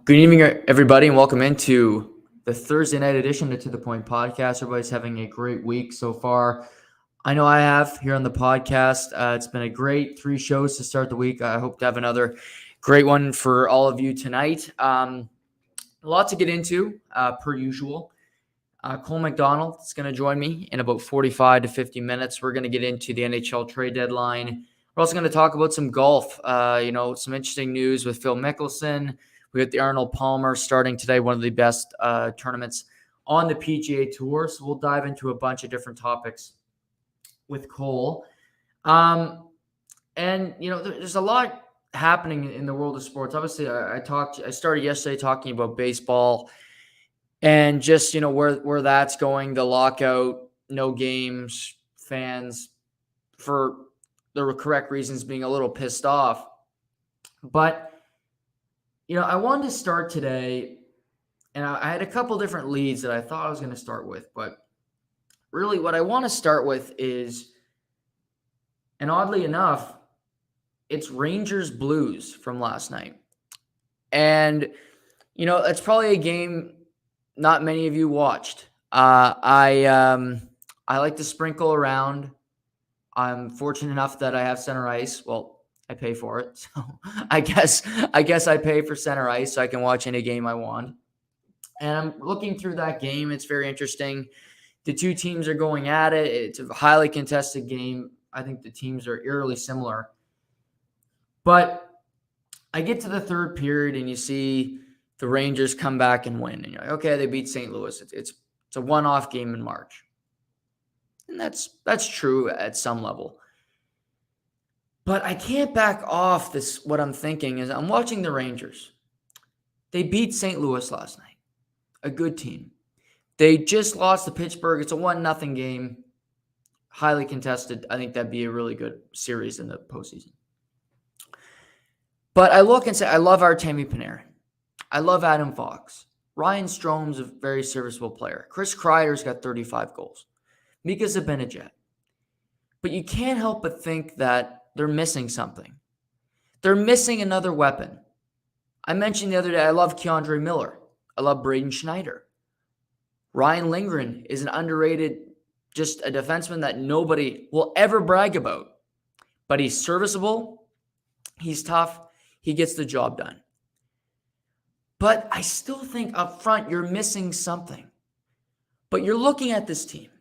Good evening, everybody, and welcome into the Thursday night edition of To The Point podcast. Everybody's having a great week so far. I know I have here on the podcast. It's been a great 3 shows to start the week. I hope to have another great one for all of you tonight. A lot to get into, per usual. Cole MacDonald is going to join me in about 45 to 50 minutes. We're going to get into the NHL trade deadline. We're also going to talk about some golf, some interesting news with Phil Mickelson. We got the Arnold Palmer starting today, one of the best tournaments on the PGA Tour. So we'll dive into a bunch of different topics with Cole. There's a lot happening in the world of sports. Obviously, I started yesterday talking about baseball and just, where that's going, the lockout, no games, fans, for the correct reasons, being a little pissed off. But I wanted to start today, and I had a couple different leads that I thought I was going to start with, but really what I want to start with is, and oddly enough, it's Rangers Blues from last night. And, it's probably a game not many of you watched. I like to sprinkle around. I'm fortunate enough that I have center ice. Well, I pay for it. So I guess I pay for center ice so I can watch any game I want. And I'm looking through that game. It's very interesting. The two teams are going at it. It's a highly contested game. I think the teams are eerily similar. But I get to the third period and you see the Rangers come back and win. And you're like, okay, they beat St. Louis. It's a one-off game in March. And that's true at some level. But I can't back off this. What I'm thinking is I'm watching the Rangers. They beat St. Louis last night, a good team. They just lost to Pittsburgh. It's a 1-0 game, highly contested. I think that'd be a really good series in the postseason. But I look and say, I love Artemi Panarin. I love Adam Fox. Ryan Strome's a very serviceable player. Chris Kreider's got 35 goals. Mika Zibanejad. But you can't help but think that they're missing something. They're missing another weapon. I mentioned the other day, I love Keandre Miller. I love Braden Schneider. Ryan Lindgren is an underrated, just a defenseman that nobody will ever brag about. But he's serviceable. He's tough. He gets the job done. But I still think up front, you're missing something. But you're looking at this team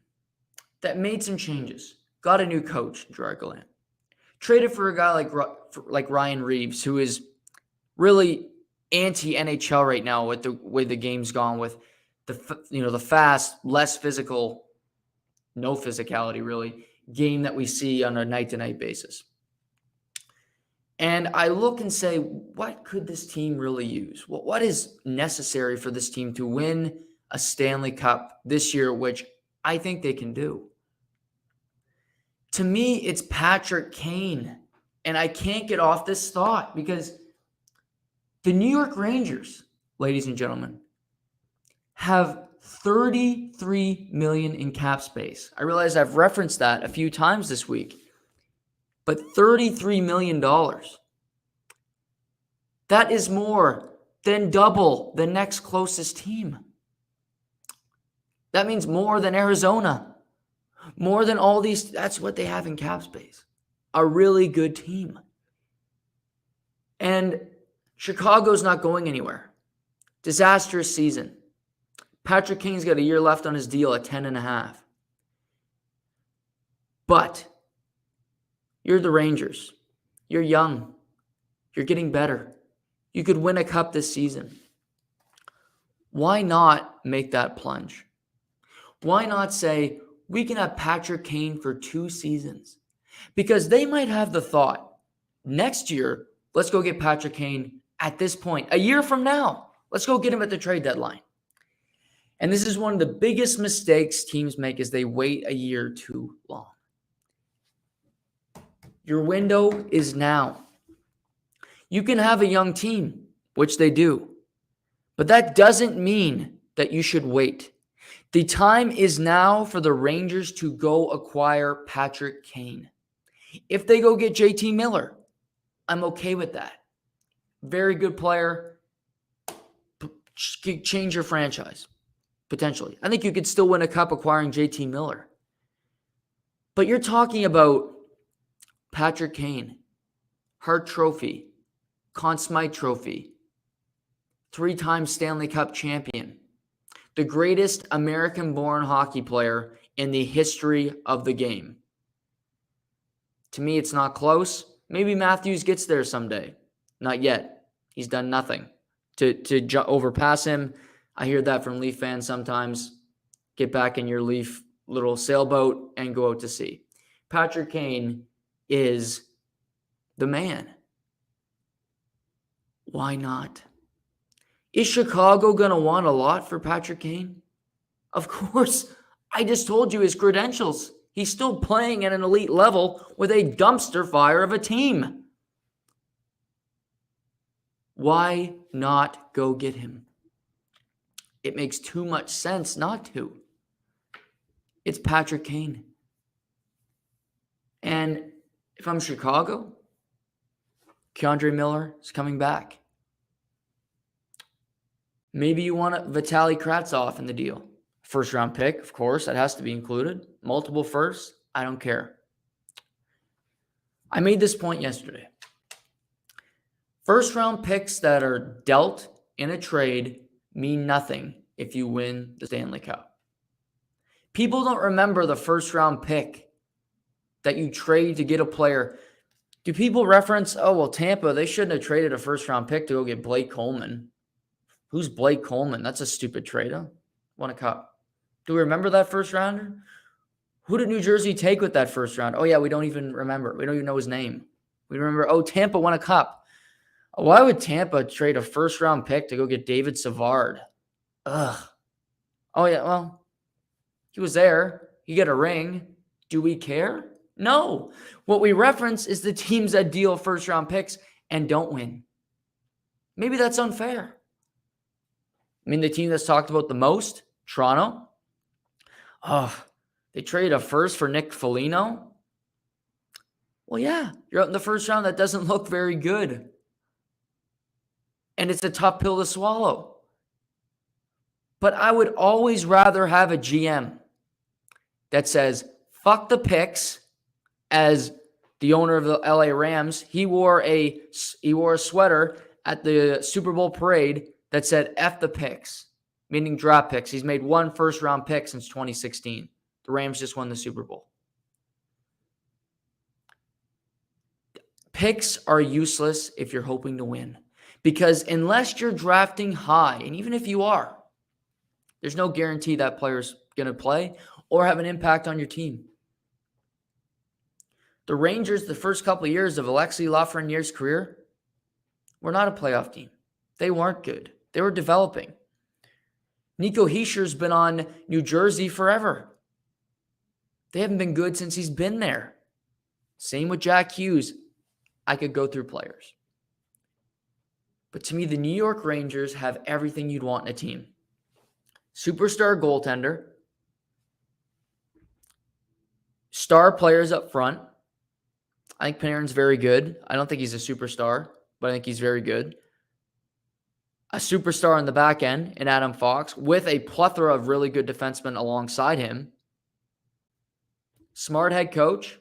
that made some changes. Got a new coach, Gerard Gallant. Traded for a guy like Ryan Reeves, who is really anti-NHL right now with the way the game's gone, with the fast, less physical, no physicality really, game that we see on a night-to-night basis. And I look and say, what could this team really use? What is necessary for this team to win a Stanley Cup this year, which I think they can do? To me, it's Patrick Kane. And I can't get off this thought because the New York Rangers, ladies and gentlemen, have $33 million in cap space. I realize I've referenced that a few times this week, but $33 million. That is more than double the next closest team. That means more than Arizona. More than all these, that's what they have in cap space. A really good team. And Chicago's not going anywhere. Disastrous season. Patrick Kane's got a year left on his deal at 10.5. But you're the Rangers. You're young. You're getting better. You could win a cup this season. Why not make that plunge? Why not say, we can have Patrick Kane for 2 seasons? Because they might have the thought, next year, let's go get Patrick Kane at this point. A year from now, let's go get him at the trade deadline. And this is one of the biggest mistakes teams make, is they wait a year too long. Your window is now. You can have a young team, which they do. But that doesn't mean that you should wait. The time is now for the Rangers to go acquire Patrick Kane. If they go get JT Miller, I'm okay with that. Very good player. change your franchise, potentially. I think you could still win a cup acquiring JT Miller. But you're talking about Patrick Kane, Hart Trophy, Conn Smythe Trophy, 3-time Stanley Cup champion, the greatest American-born hockey player in the history of the game. To me, it's not close. Maybe Matthews gets there someday. Not yet. He's done nothing to overpass him. I hear that from Leaf fans sometimes. Get back in your Leaf little sailboat and go out to sea. Patrick Kane is the man. Why not? Is Chicago going to want a lot for Patrick Kane? Of course. I just told you his credentials. He's still playing at an elite level with a dumpster fire of a team. Why not go get him? It makes too much sense not to. It's Patrick Kane. And if I'm Chicago, Keandre Miller is coming back. Maybe you want Vitaly Kravtsov in the deal. First round pick, of course, that has to be included. Multiple firsts, I don't care. I made this point yesterday. First round picks that are dealt in a trade mean nothing if you win the Stanley Cup. People don't remember the first round pick that you trade to get a player. Do people reference, Tampa, they shouldn't have traded a first round pick to go get Blake Coleman? Who's Blake Coleman? That's a stupid trade, huh? Won a cup. Do we remember that first rounder? Who did New Jersey take with that first round? Oh, yeah, we don't even remember. We don't even know his name. We remember, Tampa won a cup. Why would Tampa trade a first round pick to go get David Savard? Ugh. Oh, yeah, well, he was there. He got a ring. Do we care? No. What we reference is the teams that deal first round picks and don't win. Maybe that's unfair. I mean, the team that's talked about the most, Toronto. They traded a first for Nick Foligno. Well, yeah, you're out in the first round. That doesn't look very good. And it's a tough pill to swallow. But I would always rather have a GM that says, fuck the picks. As the owner of the LA Rams, he wore a sweater at the Super Bowl parade that said F the picks, meaning draft picks. He's made one first-round pick since 2016. The Rams just won the Super Bowl. Picks are useless if you're hoping to win. Because unless you're drafting high, and even if you are, there's no guarantee that player's going to play or have an impact on your team. The Rangers, the first couple of years of Alexis Lafreniere's career, were not a playoff team. They weren't good. They were developing. Nico Heischer's been on New Jersey forever. They haven't been good since he's been there. Same with Jack Hughes. I could go through players. But to me, the New York Rangers have everything you'd want in a team. Superstar goaltender. Star players up front. I think Panarin's very good. I don't think he's a superstar, but I think he's very good. A superstar on the back end in Adam Fox with a plethora of really good defensemen alongside him. Smart head coach.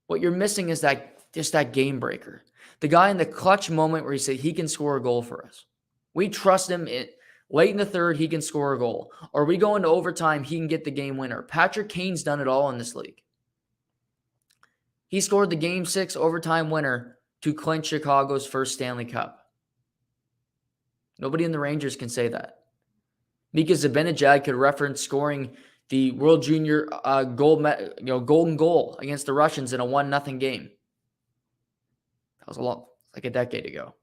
What you're missing is that game breaker. The guy in the clutch moment where he said he can score a goal for us. We trust him late in the third, he can score a goal. Or we go into overtime, he can get the game winner. Patrick Kane's done it all in this league. He scored the Game 6 overtime winner to clinch Chicago's first Stanley Cup. Nobody in the Rangers can say that. Mika Zibanejad could reference scoring the World Junior golden goal against the Russians in a 1-0 game. That was like a decade ago.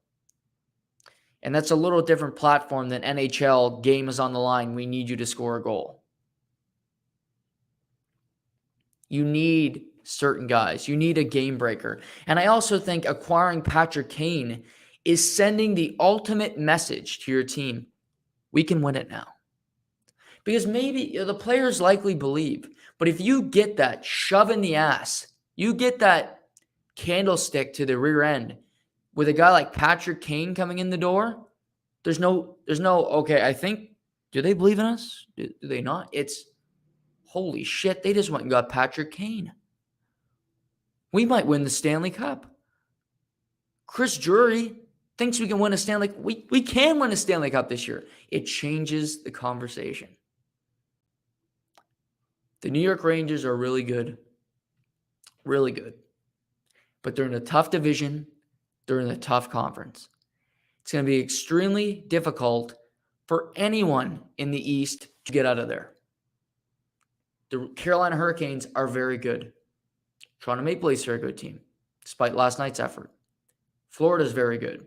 And that's a little different platform than NHL. Game is on the line. We need you to score a goal. You need certain guys. You need a game breaker. And I also think acquiring Patrick Kane is sending the ultimate message to your team. We can win it now. Because maybe the players likely believe, but if you get that shove in the ass, you get that candlestick to the rear end with a guy like Patrick Kane coming in the door, There's no, okay, I think, do they believe in us? Do they not? It's, holy shit, they just went and got Patrick Kane. We might win the Stanley Cup. Chris Drury thinks we can win a Stanley Cup. We can win a Stanley Cup this year. It changes the conversation. The New York Rangers are really good. Really good. But they're in a tough division. They're in a tough conference. It's going to be extremely difficult for anyone in the East to get out of there. The Carolina Hurricanes are very good. Toronto Maple Leafs are a good team, despite last night's effort. Florida's very good.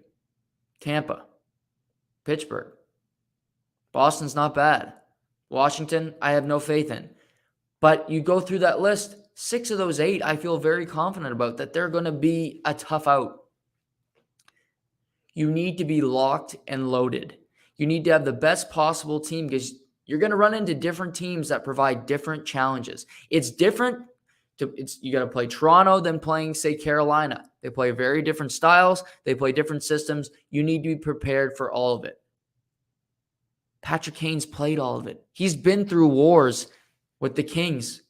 Tampa, Pittsburgh, Boston's not bad. Washington, I have no faith in. But you go through that list, 6 of those 8, I feel very confident about that they're going to be a tough out. You need to be locked and loaded. You need to have the best possible team because you're going to run into different teams that provide different challenges. It's different. You got to play Toronto than playing, say, Carolina. They play very different styles. They play different systems. You need to be prepared for all of it. Patrick Kane's played all of it. He's been through wars with the Kings.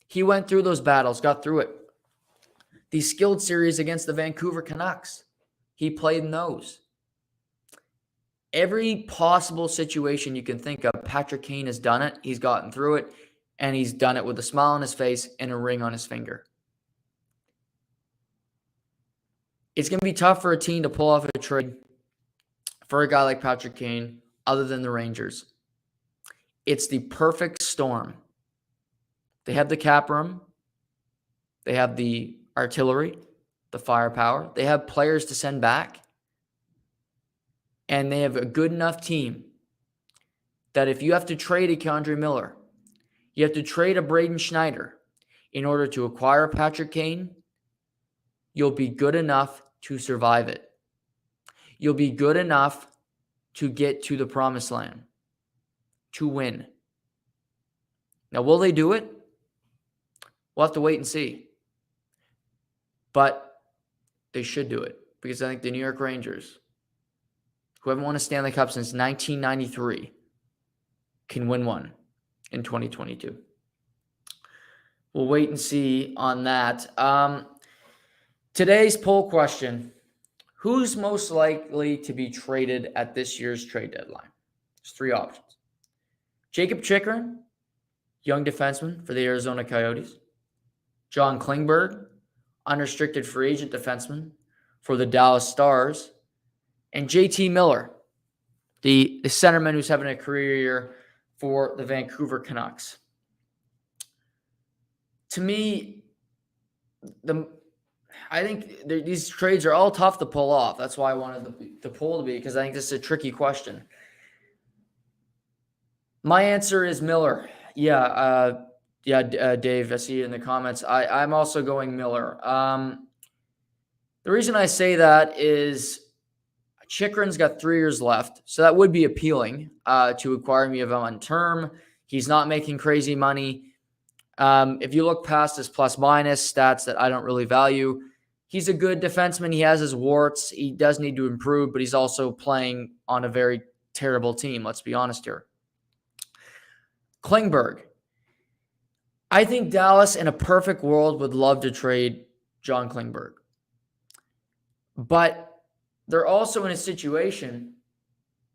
He went through those battles, got through it. The skilled series against the Vancouver Canucks, he played in those. Every possible situation you can think of, Patrick Kane has done it. He's gotten through it, and he's done it with a smile on his face and a ring on his finger. It's going to be tough for a team to pull off a trade for a guy like Patrick Kane other than the Rangers. It's the perfect storm. They have the cap room. They have the artillery, the firepower. They have players to send back. And they have a good enough team that if you have to trade a K'Andre Miller, you have to trade a Braden Schneider in order to acquire Patrick Kane, you'll be good enough to survive it. You'll be good enough to get to the promised land, to win. Now, will they do it? We'll have to wait and see. But they should do it because I think the New York Rangers, who haven't won a Stanley Cup since 1993, can win one in 2022. We'll wait and see on that. Today's poll question: who's most likely to be traded at this year's trade deadline? There's 3 options. Jacob Chychrun, young defenseman for the Arizona Coyotes. John Klingberg, unrestricted free agent defenseman for the Dallas Stars. And JT Miller, the centerman who's having a career year for the Vancouver Canucks. To me, I think these trades are all tough to pull off. That's why I wanted the poll to be, because I think this is a tricky question. My answer is Miller. Dave, I see you in the comments. I'm also going Miller. The reason I say that is Chychrun's got 3 years left, so that would be appealing to acquire him on term. He's not making crazy money. If you look past his plus-minus stats that I don't really value, he's a good defenseman. He has his warts. He does need to improve, but he's also playing on a very terrible team. Let's be honest here. Klingberg. I think Dallas, in a perfect world, would love to trade John Klingberg. But they're also in a situation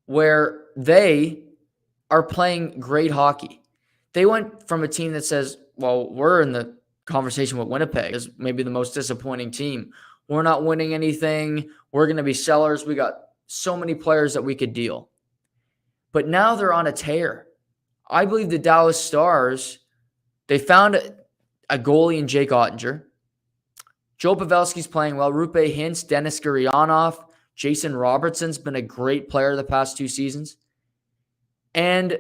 where they are playing great hockey. They went from a team that says, well, we're in the conversation with Winnipeg as maybe the most disappointing team. We're not winning anything. We're going to be sellers. We got so many players that we could deal. But now they're on a tear. I believe the Dallas Stars, they found a goalie in Jake Ottinger. Joe Pavelski's playing well. Rupe Hintz, Dennis Gurianov, Jason Robertson's been a great player the past 2 seasons. And,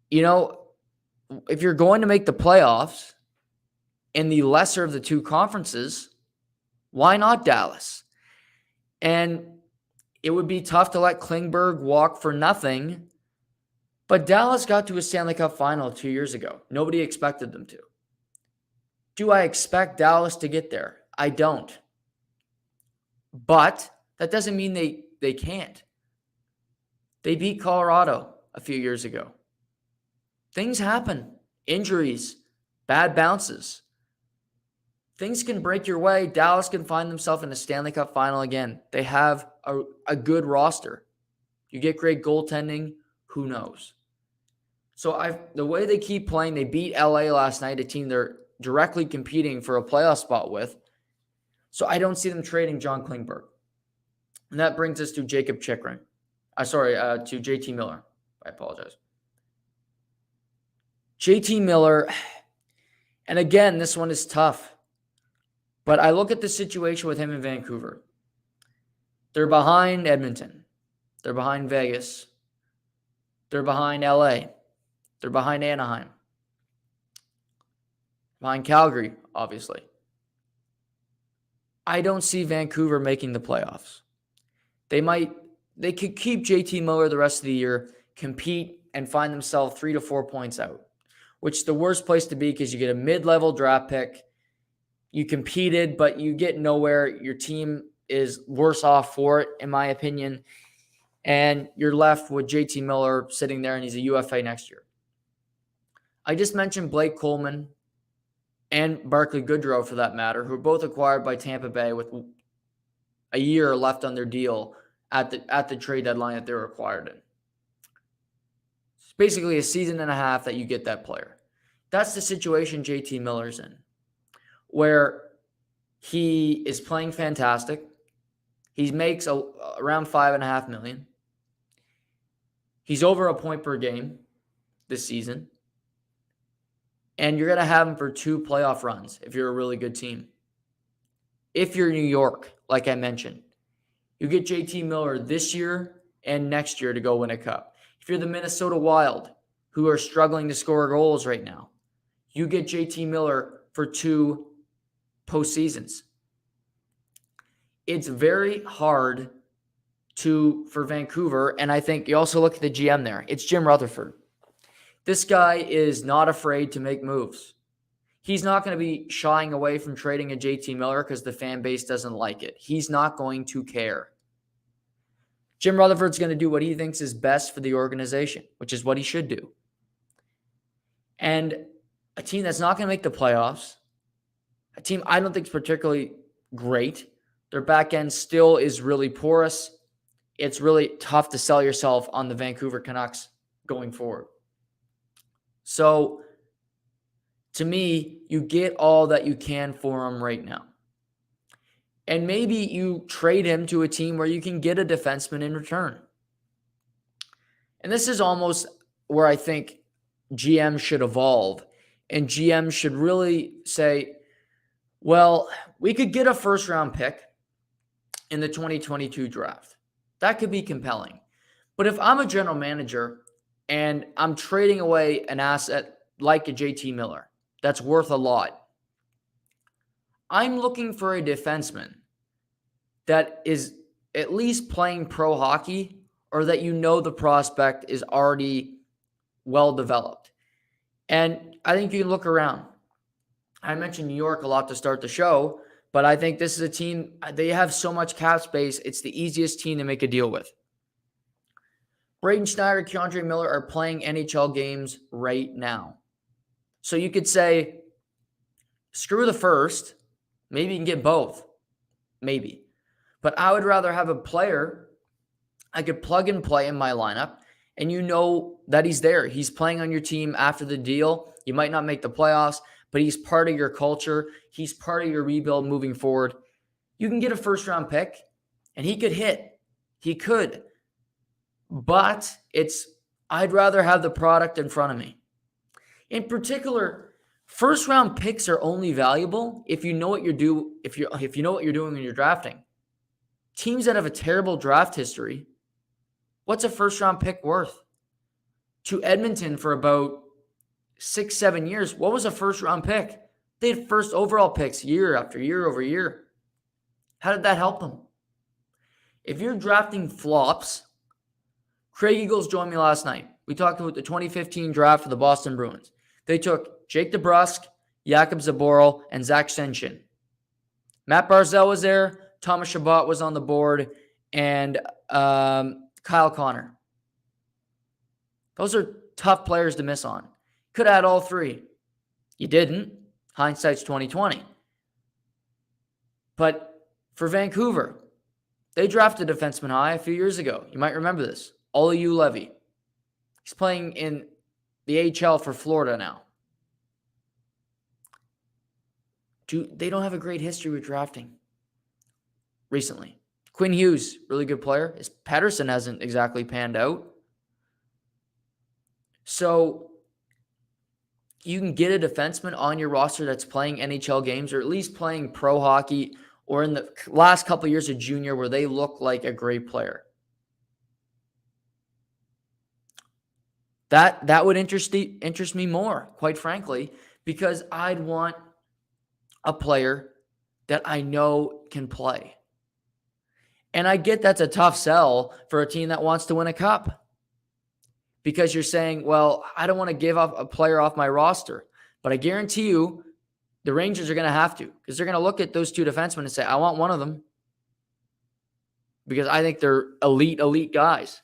if you're going to make the playoffs in the lesser of the 2 conferences, why not Dallas? And it would be tough to let Klingberg walk for nothing, but Dallas got to a Stanley Cup final 2 years ago. Nobody expected them to. Do I expect Dallas to get there? I don't. But that doesn't mean they can't. They beat Colorado a few years ago. Things happen. Injuries, bad bounces. Things can break your way. Dallas can find themselves in the Stanley Cup final again. They have a good roster. You get great goaltending, who knows? So the way they keep playing, they beat LA last night, a team they're directly competing for a playoff spot with. So I don't see them trading John Klingberg. And that brings us to Jacob Chikrin. To JT Miller. I apologize. JT Miller, and again, this one is tough. But I look at the situation with him in Vancouver. They're behind Edmonton. They're behind Vegas. They're behind LA. They're behind Anaheim. Behind Calgary, obviously. I don't see Vancouver making the playoffs. They could keep JT Miller the rest of the year, compete, and find themselves 3 to 4 points out, which is the worst place to be because you get a mid-level draft pick. You competed, but you get nowhere. Your team is worse off for it, in my opinion. And you're left with JT Miller sitting there, and he's a UFA next year. I just mentioned Blake Coleman and Barclay Goodrow, for that matter, who were both acquired by Tampa Bay with a year left on their deal at the trade deadline that they were acquired in. It's basically a season and a half that you get that player. That's the situation JT Miller's in, where he is playing fantastic. He makes around $5.5 million. He's over a point per game this season. And you're going to have him for 2 playoff runs if you're a really good team. If you're New York, like I mentioned, you get JT Miller this year and next year to go win a cup. If you're the Minnesota Wild, who are struggling to score goals right now, you get JT Miller for 2 postseasons. It's very hard for Vancouver, and I think you also look at the GM there. It's Jim Rutherford. This guy is not afraid to make moves. He's not going to be shying away from trading a JT Miller because the fan base doesn't like it. He's not going to care. Jim Rutherford's going to do what he thinks is best for the organization, which is what he should do. And a team that's not going to make the playoffs, a team I don't think is particularly great, their back end still is really porous. It's really tough to sell yourself on the Vancouver Canucks going forward. So, to me, you get all that you can for him right now. And maybe you trade him to a team where you can get a defenseman in return. And this is almost where I think GM should evolve. And GM should really say, well, we could get a first-round pick in the 2022 draft. That could be compelling. But if I'm a general manager and I'm trading away an asset like a JT Miller that's worth a lot, I'm looking for a defenseman that is at least playing pro hockey, or that you know the prospect is already well developed. And I think you can look around. I mentioned New York a lot to start the show, but I think this is a team, they have so much cap space, it's the easiest team to make a deal with. Braden Schneider, Keandre Miller are playing NHL games right now. So you could say, screw the first. Maybe you can get both. Maybe. But I would rather have a player I could plug and play in my lineup, and you know that he's there. He's playing on your team after the deal. You might not make the playoffs, but he's part of your culture. He's part of your rebuild moving forward. You can get a first-round pick, and he could hit. He could. But I'd rather have the product in front of me. In particular, first-round picks are only valuable if you know what you're doing when you're drafting. Teams that have a terrible draft history, what's a first-round pick worth? To Edmonton for about 6-7 years, what was a first-round pick? They had first overall picks year after year over year. How did that help them? If you're drafting flops, Craig Eagles joined me last night. We talked about the 2015 draft for the Boston Bruins. They took Jake DeBrusk, Jakub Zaboral, and Zach Senyshyn. Matt Barzal was there. Thomas Chabot was on the board. And Kyle Connor. Those are tough players to miss on. Could add all three. You didn't. Hindsight's 2020. But for Vancouver, they drafted a defenseman high a few years ago. You might remember this. Oliu Levy. He's playing in the AHL for Florida now. They don't have a great history with drafting recently. Quinn Hughes, really good player. Pettersson hasn't exactly panned out. So you can get a defenseman on your roster that's playing NHL games or at least playing pro hockey or in the last couple of years of junior where they look like a great player. That would interest me more, quite frankly, because I'd want a player that I know can play. And I get that's a tough sell for a team that wants to win a cup. Because you're saying, well, I don't want to give up a player off my roster. But I guarantee you, the Rangers are going to have to. Because they're going to look at those two defensemen and say, I want one of them. Because I think they're elite guys.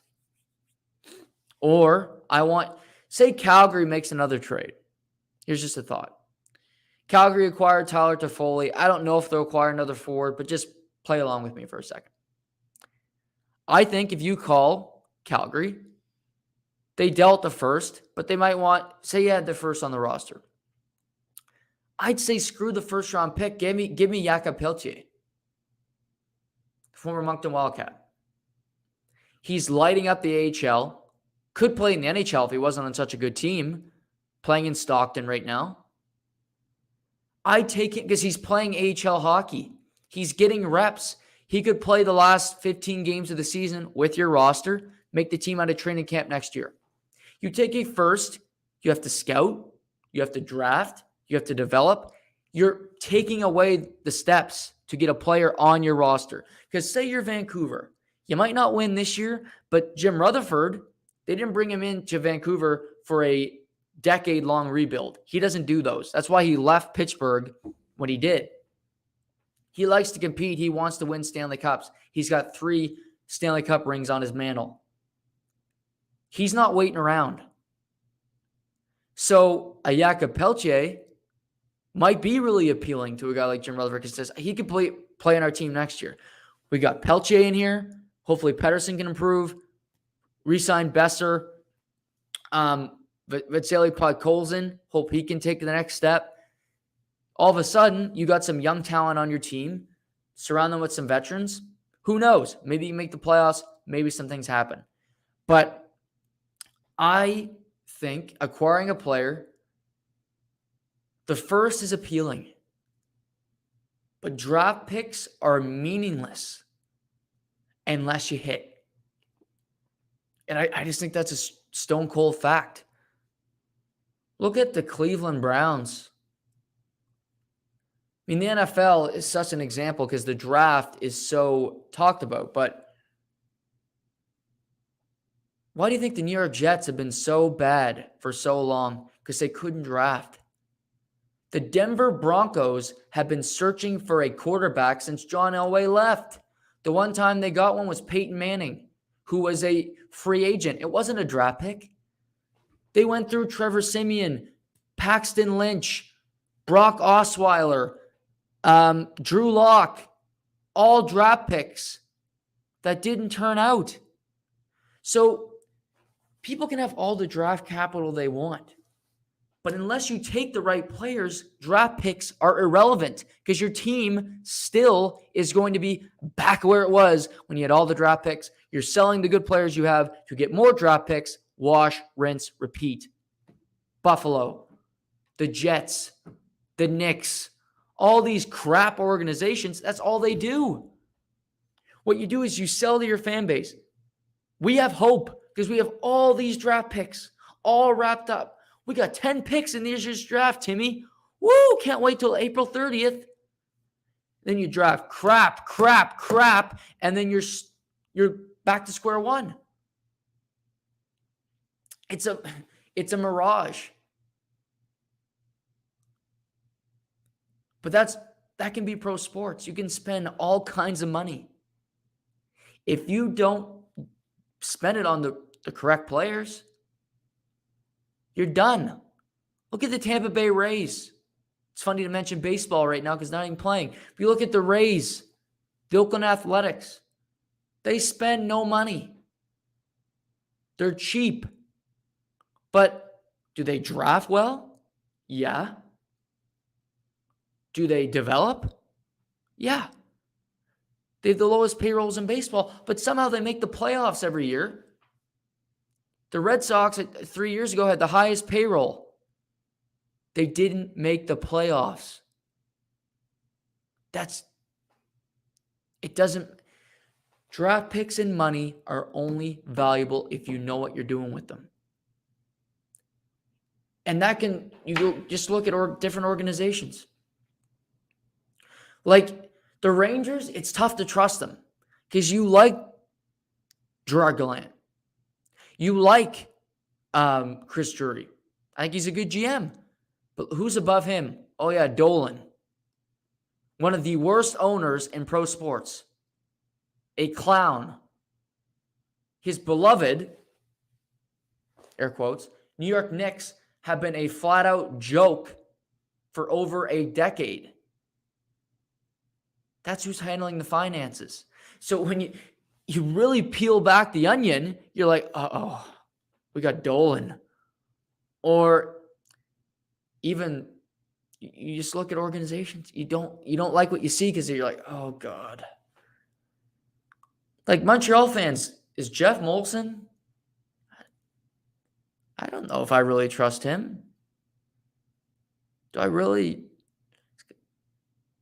Or say Calgary makes another trade. Here's just a thought. Calgary acquired Tyler Toffoli. I don't know if they'll acquire another forward, but just play along with me for a second. I think if you call Calgary, they dealt the first, but they might say you had the first on the roster. I'd say screw the first round pick. Give me Jakob Peltier, former Moncton Wildcat. He's lighting up the AHL. Could play in the NHL if he wasn't on such a good team. Playing in Stockton right now. I'd take it because he's playing AHL hockey. He's getting reps. He could play the last 15 games of the season with your roster, make the team out of training camp next year. You take a first, you have to scout, you have to draft, you have to develop. You're taking away the steps to get a player on your roster. Because say you're Vancouver. You might not win this year, but Jim Rutherford, they didn't bring him into Vancouver for a decade-long rebuild. He doesn't do those. That's why he left Pittsburgh when he did. He likes to compete. He wants to win Stanley Cups. He's got 3 Stanley Cup rings on his mantle. He's not waiting around. So a Jakob Peltier might be really appealing to a guy like Jim Rutherford because says he could play on our team next year. We got Peltier in here. Hopefully Pettersson can improve. Resign Besser. Vitaly Podkolzin. Hope he can take the next step. All of a sudden, you got some young talent on your team. Surround them with some veterans. Who knows? Maybe you make the playoffs. Maybe some things happen. But I think acquiring a player, the first is appealing. But draft picks are meaningless unless you hit. And I just think that's a stone cold fact. Look at the Cleveland Browns. I mean, the NFL is such an example because the draft is so talked about. But why do you think the New York Jets have been so bad for so long? Because they couldn't draft. The Denver Broncos have been searching for a quarterback since John Elway left. The one time they got one was Peyton Manning, who was a free agent. It wasn't a draft pick. They went through Trevor Siemian, Paxton Lynch, Brock Osweiler, Drew Lock, all draft picks that didn't turn out. So people can have all the draft capital they want. But unless you take the right players, draft picks are irrelevant because your team still is going to be back where it was when you had all the draft picks. You're selling the good players you have to get more draft picks. Wash, rinse, repeat. Buffalo, the Jets, the Knicks, all these crap organizations, that's all they do. What you do is you sell to your fan base. We have hope because we have all these draft picks all wrapped up. We got 10 picks in this year's draft, Timmy. Woo! Can't wait till April 30th. Then you draft crap, and then you're back to square one. It's a mirage. But that can be pro sports. You can spend all kinds of money. If you don't spend it on the correct players, You're done. Look at the Tampa Bay Rays. It's funny to mention baseball right now because they're not even playing. If you look at the Rays, the Oakland Athletics, they spend no money. They're cheap. But do they draft well? Yeah. Do they develop? Yeah. They have the lowest payrolls in baseball, but somehow they make the playoffs every year. The Red Sox 3 years ago had the highest payroll. They didn't make the playoffs. Draft picks and money are only valuable if you know what you're doing with them. And just look at different organizations. Like the Rangers, it's tough to trust them because you like Gerard Gallant. You like Chris Drury. I think he's a good GM. But who's above him? Oh, yeah, Dolan. One of the worst owners in pro sports. A clown. His beloved, air quotes, New York Knicks have been a flat-out joke for over a decade. That's who's handling the finances. So when you really peel back the onion, you're like, uh-oh, we got Dolan. Or even you just look at organizations. You don't like what you see because you're like, oh God. Like Montreal fans, is Jeff Molson? I don't know if I really trust him. Do I really?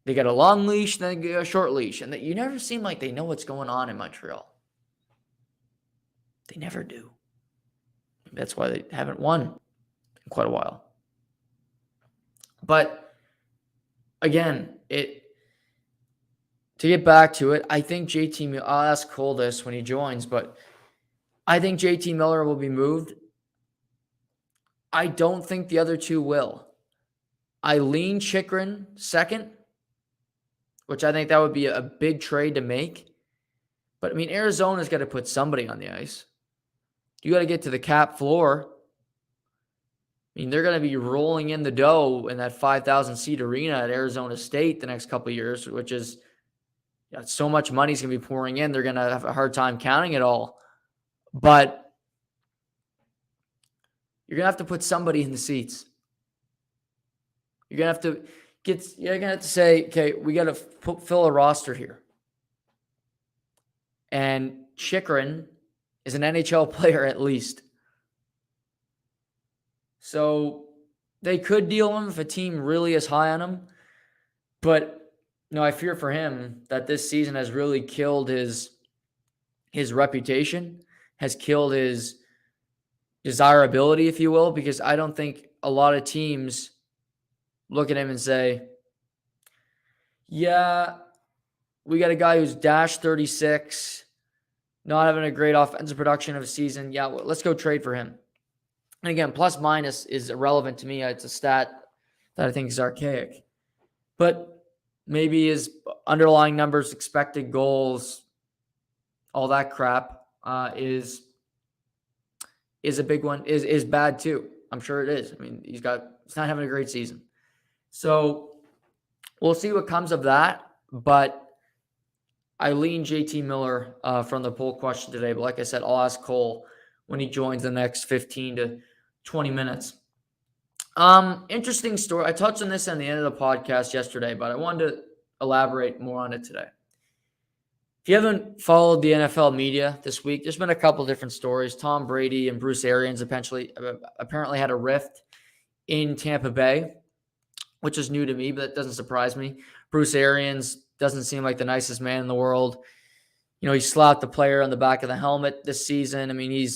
They got a long leash, then they got a short leash. And you never seem like they know what's going on in Montreal. They never do. That's why they haven't won in quite a while. But again, to get back to it, I think JT Miller, I'll ask Cole this when he joins, but I think JT Miller will be moved. I don't think the other two will. I lean Chychrun second, which I think that would be a big trade to make. But, I mean, Arizona's got to put somebody on the ice. You got to get to the cap floor. I mean, they're going to be rolling in the dough in that 5,000-seat arena at Arizona State the next couple of years, which is so much money's going to be pouring in. They're going to have a hard time counting it all. But you're going to have to put somebody in the seats. You're going to have to say, okay, we got to fill a roster here. And Chychrun is an NHL player at least. So they could deal him if a team really is high on him. But no, I fear for him that this season has really killed his reputation, has killed his desirability, if you will, because I don't think a lot of teams look at him and say, yeah, we got a guy who's dash 36, not having a great offensive production of a season. Yeah, well, let's go trade for him. And again, plus minus is irrelevant to me. It's a stat that I think is archaic. But maybe his underlying numbers, expected goals, all that crap is a big one, is bad too. I'm sure it is. I mean, he's not having a great season. So we'll see what comes of that. But I lean JT Miller from the poll question today. But like I said, I'll ask Cole when he joins the next 15 to 20 minutes. Interesting story. I touched on this on the end of the podcast yesterday, but I wanted to elaborate more on it today. If you haven't followed the NFL media this week, there's been a couple different stories. Tom Brady and Bruce Arians apparently had a rift in Tampa Bay, which is new to me, but that doesn't surprise me. Bruce Arians doesn't seem like the nicest man in the world. He slapped the player on the back of the helmet this season. I mean,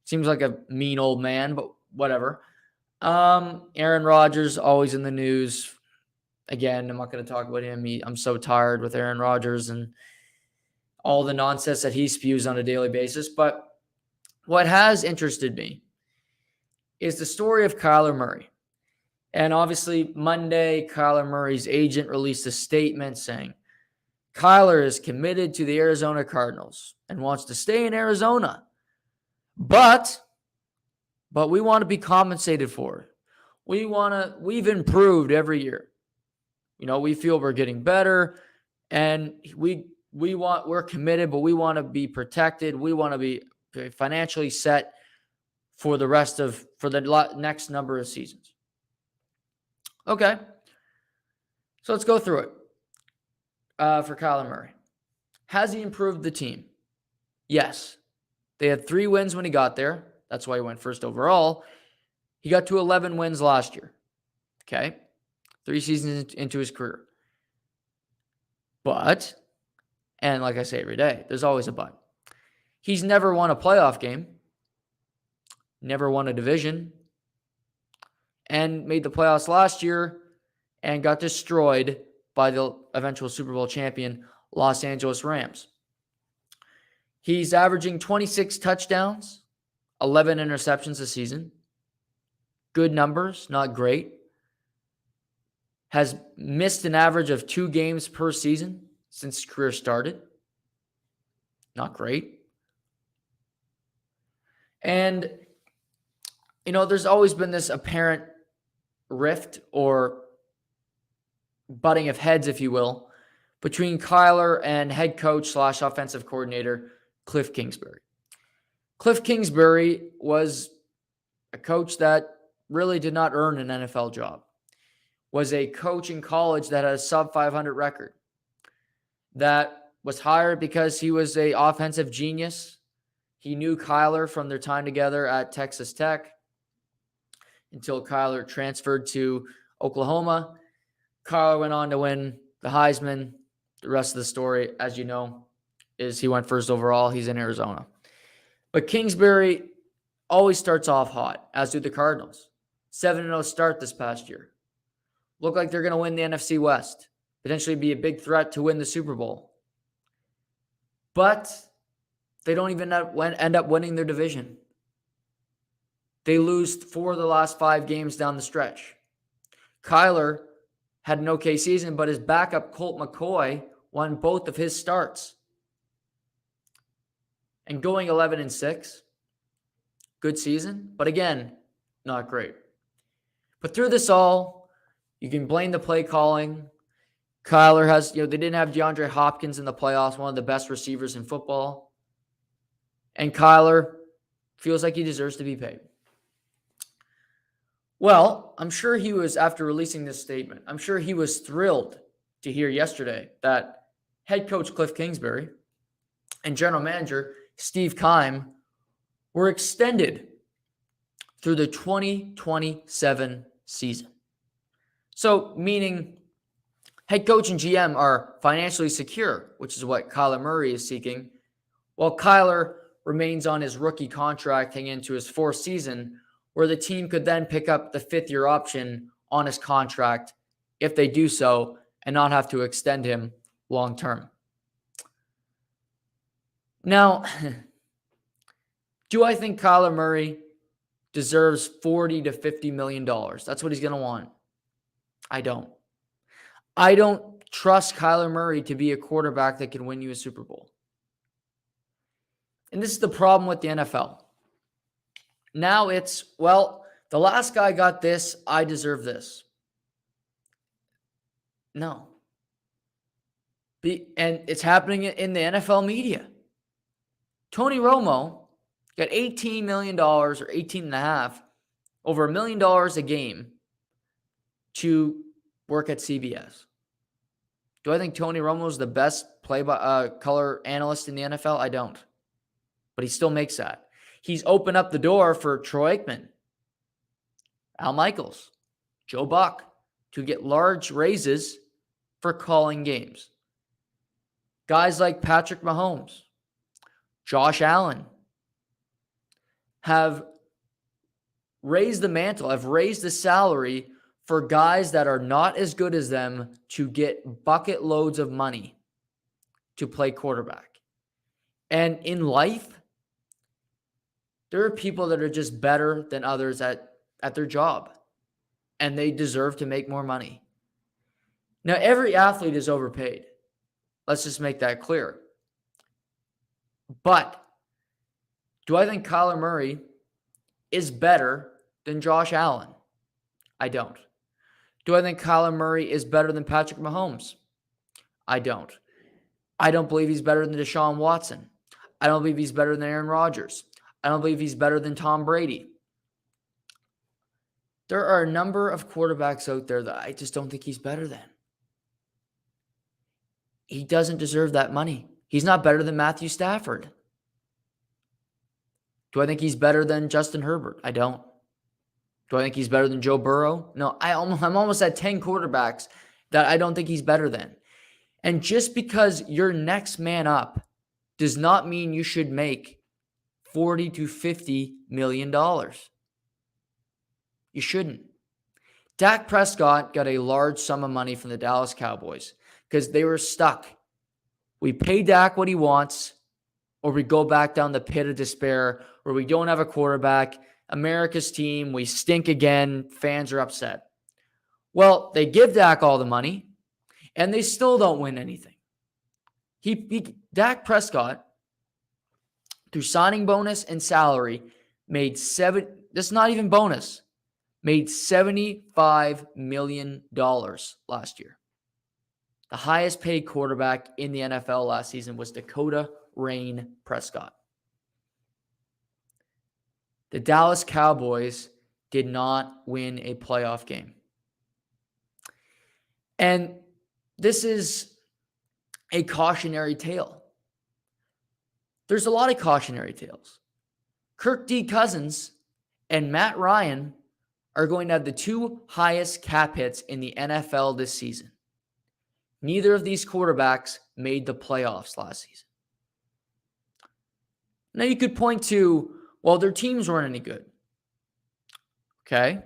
seems like a mean old man, but whatever. Aaron Rodgers, always in the news. Again, I'm not going to talk about him. I'm so tired with Aaron Rodgers and all the nonsense that he spews on a daily basis. But what has interested me is the story of Kyler Murray. And obviously, Monday, Kyler Murray's agent released a statement saying, Kyler is committed to the Arizona Cardinals and wants to stay in Arizona. But but we want to be compensated for it. We've improved every year. We feel we're getting better, and we're committed, but we want to be protected. We want to be financially set for the next number of seasons. Okay. So let's go through it. For Kyler Murray. Has he improved the team? Yes. They had 3 wins when he got there. That's why he went first overall. He got to 11 wins last year. Okay. 3 seasons into his career. But, and like I say every day, there's always a but. He's never won a playoff game, never won a division, and made the playoffs last year and got destroyed by the eventual Super Bowl champion Los Angeles Rams. He's averaging 26 touchdowns, 11 interceptions a season. Good numbers, not great. Has missed an average of 2 games per season since his career started. Not great. And, there's always been this apparent rift or butting of heads, if you will, between Kyler and head coach / offensive coordinator Cliff Kingsbury. Cliff Kingsbury was a coach that really did not earn an NFL job. Was a coach in college that had a sub 500 record. That was hired because he was an offensive genius. He knew Kyler from their time together at Texas Tech until Kyler transferred to Oklahoma. Kyler went on to win the Heisman. The rest of the story, as you know, is he went first overall. He's in Arizona. But Kingsbury always starts off hot, as do the Cardinals. 7-0 start this past year. Look like they're going to win the NFC West. Potentially be a big threat to win the Super Bowl. But they don't even end up winning their division. They lose 4 of the last 5 games down the stretch. Kyler had an okay season, but his backup, Colt McCoy, won both of his starts. And going 11-6, good season, but again, not great. But through this all, you can blame the play calling. Kyler has, they didn't have DeAndre Hopkins in the playoffs, one of the best receivers in football. And Kyler feels like he deserves to be paid. Well, I'm sure he was, after releasing this statement, I'm sure he was thrilled to hear yesterday that head coach Cliff Kingsbury and general manager Steve Keim were extended through the 2027 season. So, meaning head coach and GM are financially secure, which is what Kyler Murray is seeking, while Kyler remains on his rookie contract heading into his 4th season, where the team could then pick up the 5th-year option on his contract if they do so and not have to extend him long term. Now, do I think Kyler Murray deserves $40 to $50 million? That's what he's going to want. I don't. I don't trust Kyler Murray to be a quarterback that can win you a Super Bowl. And this is the problem with the NFL. Now it's, the last guy got this, I deserve this. No. And it's happening in the NFL media. Tony Romo got $18 million or 18.5, over $1 million a game to work at CBS. Do I think Tony Romo is the best color analyst in the NFL? I don't. But he still makes that. He's opened up the door for Troy Aikman, Al Michaels, Joe Buck to get large raises for calling games. Guys like Patrick Mahomes, Josh Allen have raised the mantle, have raised the salary for guys that are not as good as them to get bucket loads of money to play quarterback. And in life, there are people that are just better than others at their job, and they deserve to make more money. Now, every athlete is overpaid. Let's just make that clear. But do I think Kyler Murray is better than Josh Allen? I don't. Do I think Kyler Murray is better than Patrick Mahomes? I don't. I don't believe he's better than Deshaun Watson. I don't believe he's better than Aaron Rodgers. I don't believe he's better than Tom Brady. There are a number of quarterbacks out there that I just don't think he's better than. He doesn't deserve that money. He's not better than Matthew Stafford. Do I think he's better than Justin Herbert? I don't. Do I think he's better than Joe Burrow? No, I'm almost at 10 quarterbacks that I don't think he's better than. And just because you're next man up does not mean you should make $40 to $50 million. You shouldn't. Dak Prescott got a large sum of money from the Dallas Cowboys because they were stuck. We pay Dak what he wants, or we go back down the pit of despair where we don't have a quarterback, America's team, we stink again, fans are upset. Well, they give Dak all the money, and they still don't win anything. Dak Prescott, through signing bonus and salary, made $75 million last year. The highest paid quarterback in the NFL last season was Dakota Rain Prescott. The Dallas Cowboys did not win a playoff game. And this is a cautionary tale. There's a lot of cautionary tales. Kirk D. Cousins and Matt Ryan are going to have the two highest cap hits in the NFL this season. Neither of these quarterbacks made the playoffs last season. Now you could point to, well, their teams weren't any good. Okay.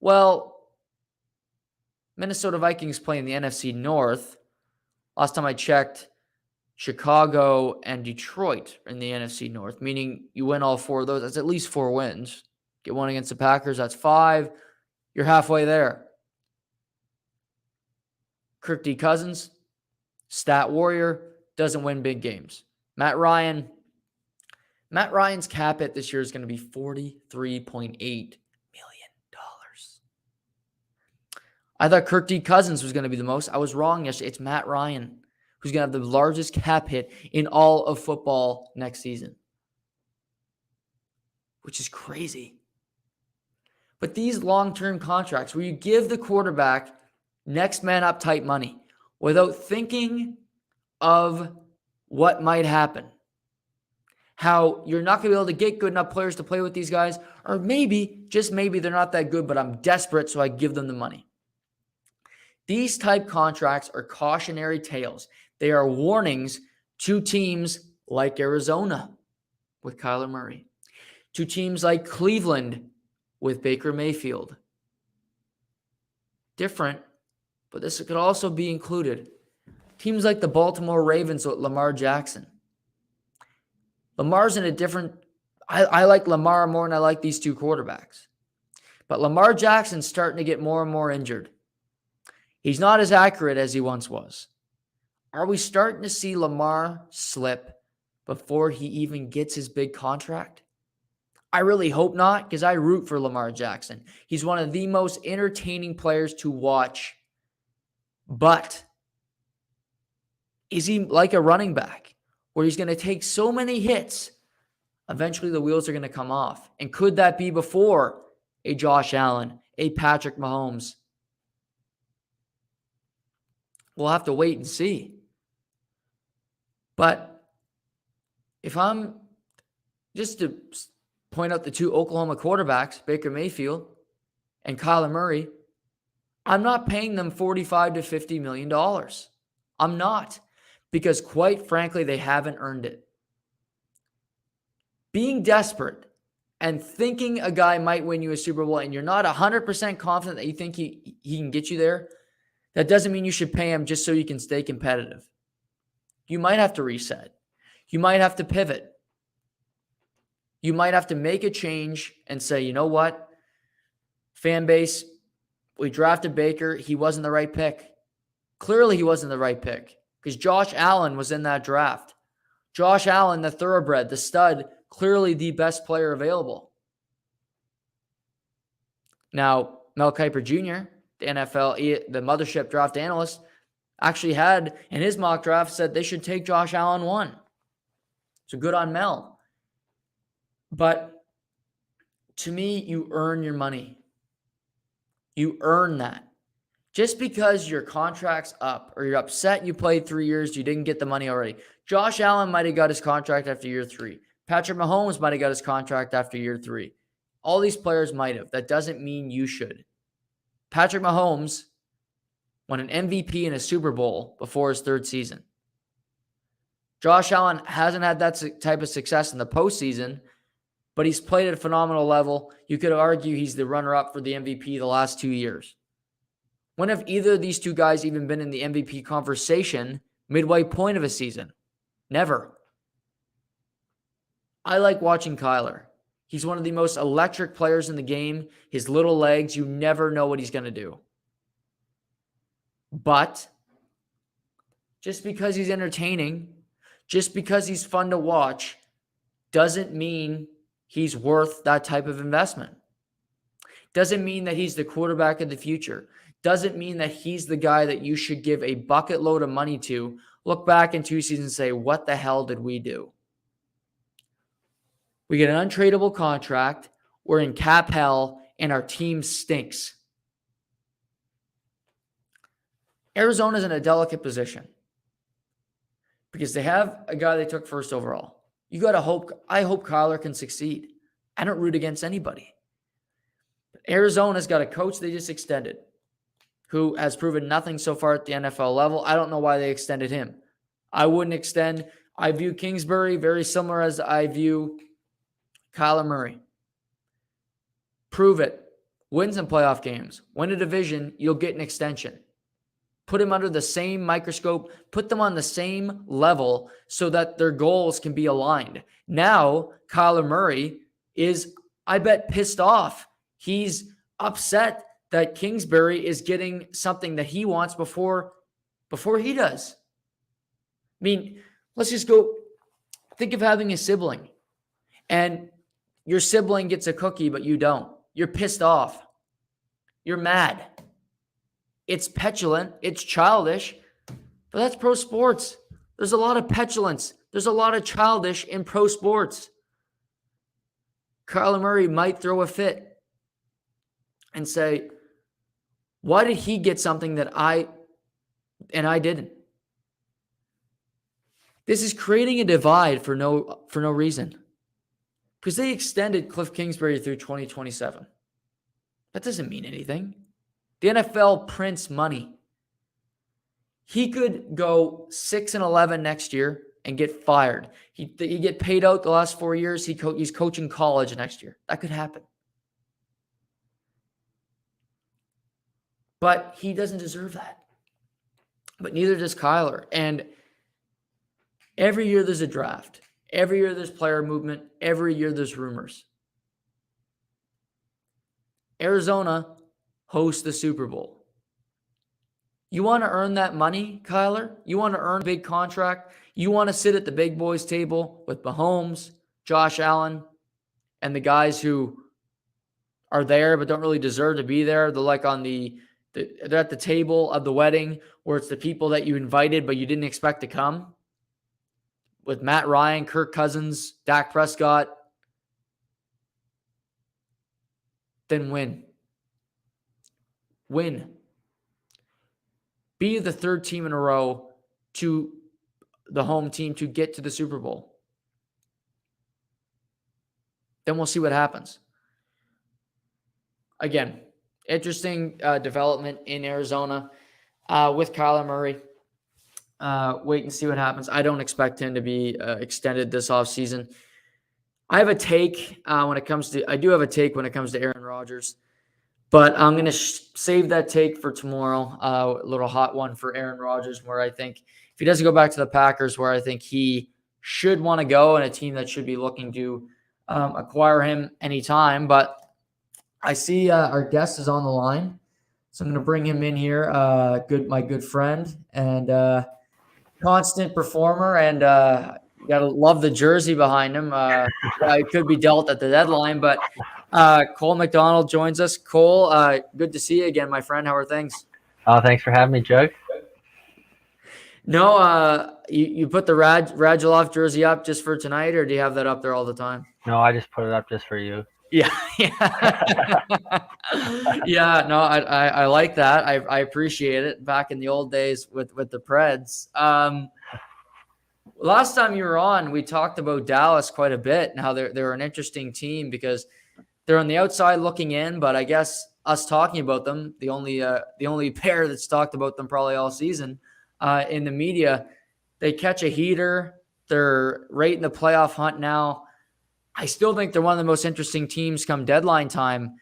Well, Minnesota Vikings play in the NFC North. Last time I checked, Chicago and Detroit are in the NFC North, meaning you win all four of those. That's at least 4 wins. Get one against the Packers, that's 5. You're halfway there. Kirk D. Cousins, stat warrior, doesn't win big games. Matt Ryan's cap hit this year is going to be $43.8 million. I thought Kirk D. Cousins was going to be the most. I was wrong yesterday. It's Matt Ryan who's going to have the largest cap hit in all of football next season, which is crazy. But these long-term contracts where you give the quarterback next man up type money without thinking of what might happen, how you're not going to be able to get good enough players to play with these guys, or maybe, just maybe, they're not that good, but I'm desperate, so I give them the money. These type contracts are cautionary tales. They are warnings to teams like Arizona with Kyler Murray, to teams like Cleveland with Baker Mayfield. Different, but this could also be included. Teams like the Baltimore Ravens with Lamar Jackson. Lamar's in a different... I like Lamar more than I like these two quarterbacks. But Lamar Jackson's starting to get more and more injured. He's not as accurate as he once was. Are we starting to see Lamar slip before he even gets his big contract? I really hope not, because I root for Lamar Jackson. He's one of the most entertaining players to watch. But is he like a running back where he's going to take so many hits, eventually the wheels are going to come off? And could that be before a Josh Allen, a Patrick Mahomes? We'll have to wait and see. But if I'm just to point out the two Oklahoma quarterbacks, Baker Mayfield and Kyler Murray, I'm not paying them $45 to $50 million. I'm not, because quite frankly, they haven't earned it. Being desperate and thinking a guy might win you a Super Bowl and you're not 100% confident that you think he can get you there, that doesn't mean you should pay him just so you can stay competitive. You might have to reset. You might have to pivot. You might have to make a change and say, you know what? Fan base, we drafted Baker. He wasn't the right pick. Clearly he wasn't the right pick because Josh Allen was in that draft. Josh Allen, the thoroughbred, the stud, clearly the best player available. Now, Mel Kiper Jr., the NFL, the mothership draft analyst, actually had in his mock draft said they should take Josh Allen 1. So good on Mel. But to me, you earn your money. You earn that. Just because your contract's up or you're upset you played 3 years, you didn't get the money already. Josh Allen might have got his contract after year 3. Patrick Mahomes might have got his contract after year 3. All these players might have. That doesn't mean you should. Patrick Mahomes won an MVP and a Super Bowl before his 3rd season. Josh Allen hasn't had that type of success in the postseason, but he's played at a phenomenal level. You could argue he's the runner-up for the MVP the last 2 years. When have either of these two guys even been in the MVP conversation midway point of a season? Never. I like watching Kyler. He's one of the most electric players in the game. His little legs, you never know what he's going to do. But just because he's entertaining, just because he's fun to watch, doesn't mean he's worth that type of investment. Doesn't mean that he's the quarterback of the future. Doesn't mean that he's the guy that you should give a bucket load of money to, look back in 2 seasons and say, what the hell did we do? We get an untradeable contract, we're in cap hell, and our team stinks. Arizona's in a delicate position because they have a guy they took 1st overall. You got to hope, I hope Kyler can succeed. I don't root against anybody. But Arizona's got a coach they just extended who has proven nothing so far at the NFL level. I don't know why they extended him. I wouldn't extend. I view Kingsbury very similar as I view Kyler Murray. Prove it. Win some playoff games. Win a division, you'll get an extension. Put him under the same microscope. Put them on the same level so that their goals can be aligned. Now, Kyler Murray is, I bet, pissed off. He's upset that Kingsbury is getting something that he wants before he does. I mean, let's just go think of having a sibling and your sibling gets a cookie, but you don't. You're pissed off. You're mad. It's petulant. It's childish, but that's pro sports. There's a lot of petulance. There's a lot of childish in pro sports. Kyler Murray might throw a fit and say, why did he get something that I didn't? This is creating a divide for no reason. Because they extended Cliff Kingsbury through 2027. That doesn't mean anything. The NFL prints money. He could go 6-11 next year and get fired. He get paid out the last 4 years. He's coaching college next year. That could happen. But he doesn't deserve that. But neither does Kyler. And every year there's a draft. Every year there's player movement. Every year there's rumors. Arizona hosts the Super Bowl. You want to earn that money, Kyler? You want to earn a big contract? You want to sit at the big boys table with Mahomes, Josh Allen, and the guys who are there but don't really deserve to be there? They're like they're at the table of the wedding where it's the people that you invited but you didn't expect to come. With Matt Ryan, Kirk Cousins, Dak Prescott. Then win. Win. Be the 3rd team in a row to the home team to get to the Super Bowl. Then we'll see what happens. Again, interesting development in Arizona with Kyler Murray. Wait and see what happens. I don't expect him to be extended this offseason. I have a take when it comes to Aaron Rodgers, but I'm going to save that take for tomorrow. A little hot one for Aaron Rodgers, where I think if he doesn't go back to the Packers, where I think he should want to go, and a team that should be looking to acquire him anytime. But I see our guest is on the line, so I'm going to bring him in here. My good friend and constant performer, and you gotta love the jersey behind him. It could be dealt at the deadline, but Cole MacDonald joins us. Cole, good to see you again, my friend. How are things? Oh, thanks for having me, Jug. No, you put the Radulov jersey up just for tonight, or do you have that up there all the time? No, I just put it up just for you. Yeah, yeah, yeah. No, I like that. I appreciate it. Back in the old days with the Preds. Last time you were on, we talked about Dallas quite a bit and how they're an interesting team because they're on the outside looking in. But I guess us talking about them, the only pair that's talked about them probably all season in the media, they catch a heater. They're right in the playoff hunt now. I still think they're one of the most interesting teams come deadline time.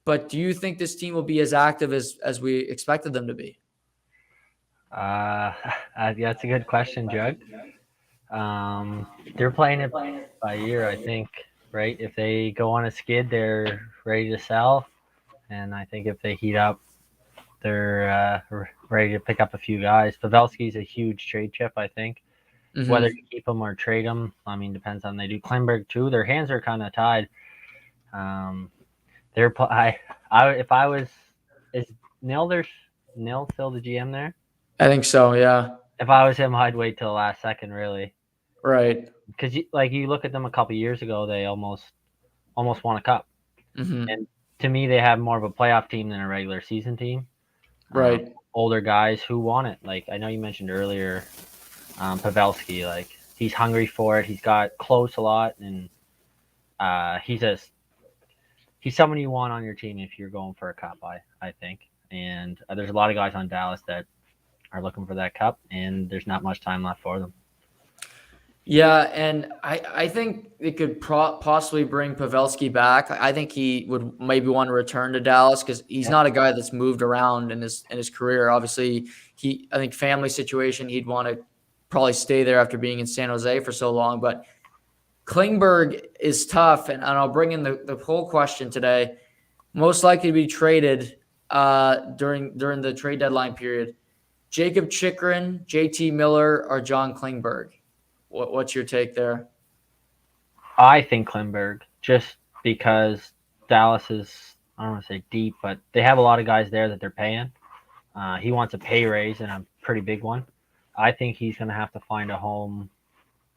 But do you think this team will be as active as we expected them to be? Yeah, that's a good question, Jug. They're playing it by ear, I think, right? If they go on a skid, they're ready to sell. And I think if they heat up, they're ready to pick up a few guys. Pavelski's a huge trade chip, I think. Whether Mm-hmm. you keep him or trade him, I mean, depends on they do. Klimberg, too. Their hands are kind of tied. Um, if I was, is Nil there's Nil still the GM there? I think so. Yeah. If I was him, I'd wait till the last second, really, Right. because you look at them a couple years ago, they almost won a cup, Mm-hmm. and to me, they have more of a playoff team than a regular season team. Um, Right. Older guys who want it, like I know you mentioned earlier, Pavelski, like he's hungry for it. He's got close a lot, and he's someone you want on your team if you're going for a cup. I think, and there's a lot of guys on Dallas that are looking for that cup, and there's not much time left for them. Yeah, and I think they could possibly bring Pavelski back. I think he would maybe want to return to Dallas because he's Yeah, not a guy that's moved around in his career. Obviously, I think family situation he'd want to probably stay there after being in San Jose for so long. But Klingberg is tough, and I'll bring in the whole question today. Most likely to be traded during the trade deadline period. Jacob Chikrin, JT Miller, or John Klingberg? What's your take there? I think Klimberg, just because Dallas is, I don't want to say deep, but they have a lot of guys there that they're paying. He wants a pay raise and a pretty big one. I think he's going to have to find a home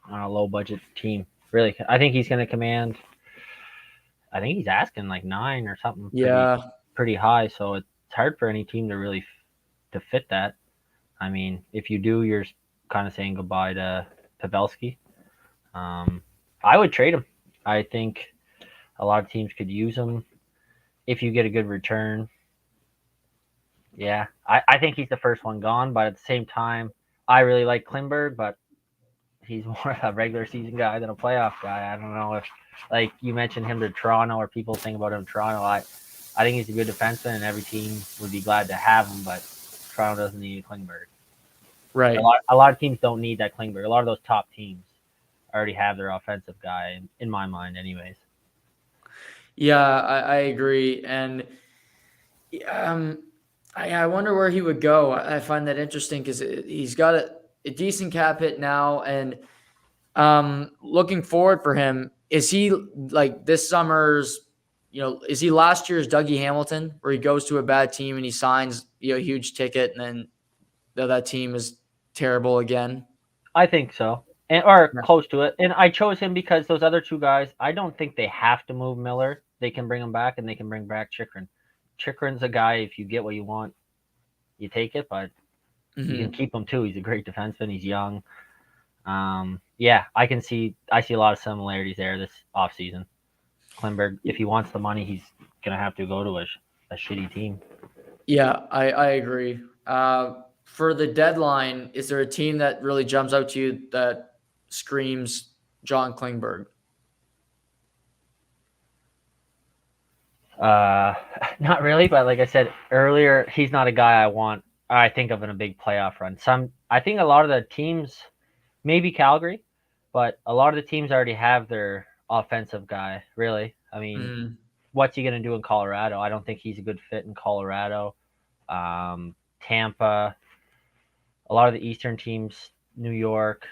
on a low budget team. Really, I think he's going to command. I think he's asking like 9 or something Yeah, pretty high. So it's hard for any team to really to fit that. I mean, if you do, you're kind of saying goodbye to Pavelski. Um, I would trade him. I think a lot of teams could use him if you get a good return. Yeah, I think he's the first one gone, but at the same time, I really like Klimberg, but he's more a regular season guy than a playoff guy. I don't know if, like you mentioned him to Toronto, or people think about him to Toronto. I think he's a good defenseman, and every team would be glad to have him, but Toronto doesn't need Klingberg. right. A lot of teams don't need that Klingberg. A lot of those top teams already have their offensive guy, in my mind, anyways. Yeah, I agree. And um, I wonder where he would go. I find that interesting because he's got a decent cap hit now, and looking forward for him. Is he like this summer's? Is he last year's Dougie Hamilton, where he goes to a bad team and he signs a huge ticket, and then that team is terrible again? I think so, and or Yeah. close to it. And I chose him because those other two guys, I don't think they have to move Miller. They can bring him back, and they can bring back Chikrin. Chikrin's a guy. If you get what you want, you take it, but you can Hmm. keep him too. He's a great defenseman. He's young. Yeah, I see a lot of similarities there this offseason. Klimberg, if he wants the money, he's gonna have to go to a shitty team. Yeah, I agree. For the deadline, is there a team that really jumps out to you that screams John Klingberg? Uh, Not really, but like I said earlier, he's not a guy I think of in a big playoff run. I think a lot of the teams, maybe Calgary, but a lot of the teams already have their offensive guy. Really, I mean, Mm, what's he gonna do in Colorado? I don't think he's a good fit in Colorado. Tampa, a lot of the Eastern teams, New York,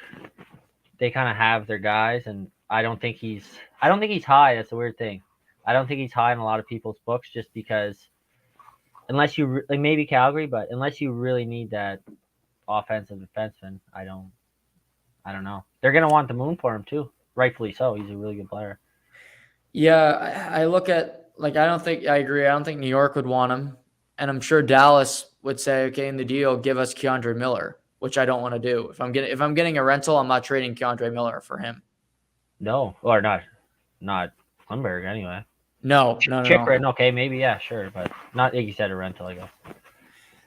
they kind of have their guys, and I don't think he's high. That's a weird thing. I don't think he's high in a lot of people's books just because unless you like maybe Calgary, but unless you really need that offensive defenseman, I don't know. They're gonna want the moon for him too, rightfully so. He's a really good player. Yeah, I look at like I don't think I agree. I don't think New York would want him, and I'm sure Dallas would say, okay, in the deal, give us Keandre Miller, which I don't want to do. If I'm getting a rental, I'm not trading Keandre Miller for him. No, or not Lundberg anyway. No. Chikrin, okay, maybe yeah, sure, but not like you said a rental, I guess.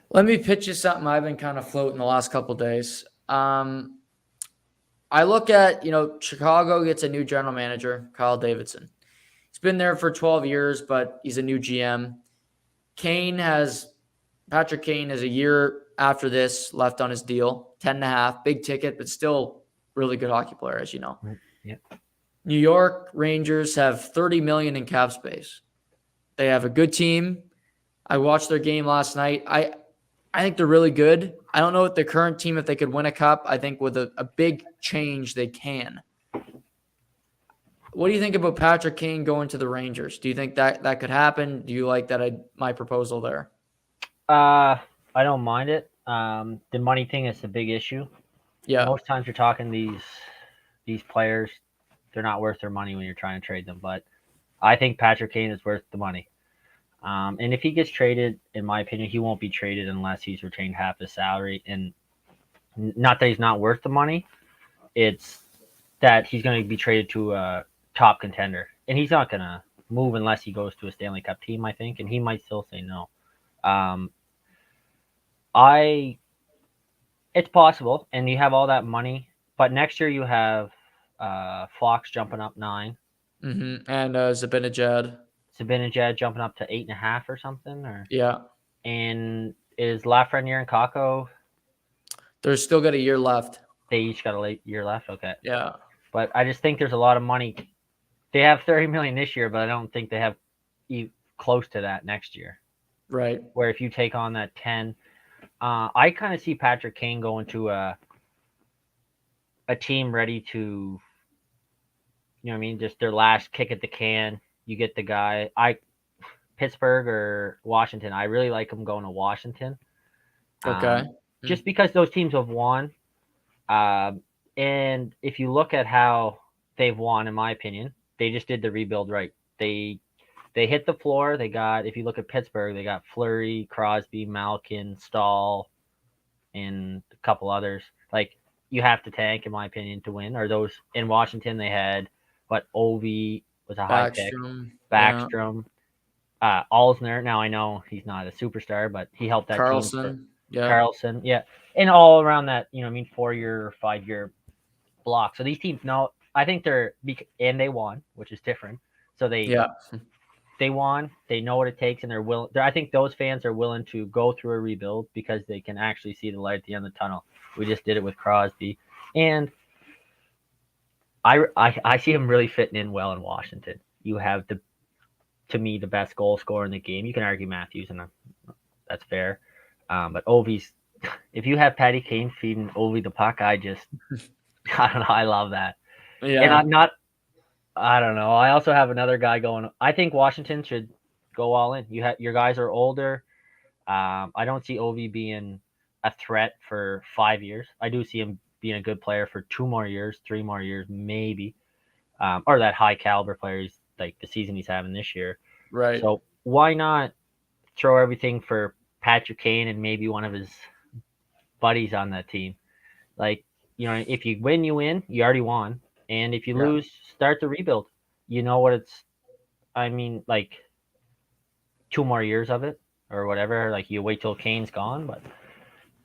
Let me pitch you something I've been kind of floating the last couple of days. I look at, Chicago gets a new general manager, Kyle Davidson. He's been there for 12 years, but he's a new GM. Patrick Kane has a year after this left on his deal, 10 and a half, big ticket, but still really good hockey player, as you know. Yeah. New York Rangers have $30 million in cap space. They have a good team. I watched their game last night. I think they're really good. I don't know what the current team, if they could win a cup. I think with a big change, they can. What do you think about Patrick Kane going to the Rangers? Do you think that could happen? Do you like my proposal there? I don't mind it. The money thing is a big issue. Yeah. Most times you're talking these players, they're not worth their money when you're trying to trade them. But I think Patrick Kane is worth the money. And if he gets traded, in my opinion, he won't be traded unless he's retained half his salary. And not that he's not worth the money, it's that he's going to be traded to a top contender. And he's not going to move unless he goes to a Stanley Cup team, I think. And he might still say no. It's possible, and you have all that money. But next year you have Fox jumping up 9. Mm-hmm. And Zibanejad jumping up to 8.5 or something, or yeah. And is Lafreniere and Kakko? There's still got a year left. They each got a year left. Okay. Yeah. But I just think there's a lot of money. They have $30 million this year, but I don't think they have close to that next year. Right. Where if you take on that 10, I kind of see Patrick Kane going to a team ready to, just their last kick at the can. You get the guy. Pittsburgh or Washington. I really like him going to Washington. Okay. Just because those teams have won. And if you look at how they've won, in my opinion, they just did the rebuild right. They hit the floor. They got, if you look at Pittsburgh, they got Fleury, Crosby, Malkin, Stahl, and a couple others. Like, you have to tank, in my opinion, to win. Or those in Washington, they had, Ovi was a high pick. Backstrom. Yeah. Alsner. Now, I know he's not a superstar, but he helped that team. Carlson. Yeah. And all around that, 4-year or 5-year block. So these teams know, I think and they won, which is different. So they won. They know what it takes, and they're willing. I think those fans are willing to go through a rebuild because they can actually see the light at the end of the tunnel. We just did it with Crosby, and I see him really fitting in well in Washington. You have to me, the best goal scorer in the game. You can argue Matthews, and that's fair. But Ovi's, if you have Patty Kane feeding Ovi the puck, I don't know. I love that. Yeah. And I don't know. I also have another guy going. I think Washington should go all in. Your guys are older. I don't see Ovi being a threat for 5 years. I do see him being a good player for 2 more years, 3 more years, maybe. Or that high caliber player, like the season he's having this year. Right. So why not throw everything for Patrick Kane and maybe one of his buddies on that team? Like, if you win, you win. You already won. And if you lose, start the rebuild. You know what it's, 2 more years of it or whatever. Like, you wait till Kane's gone. But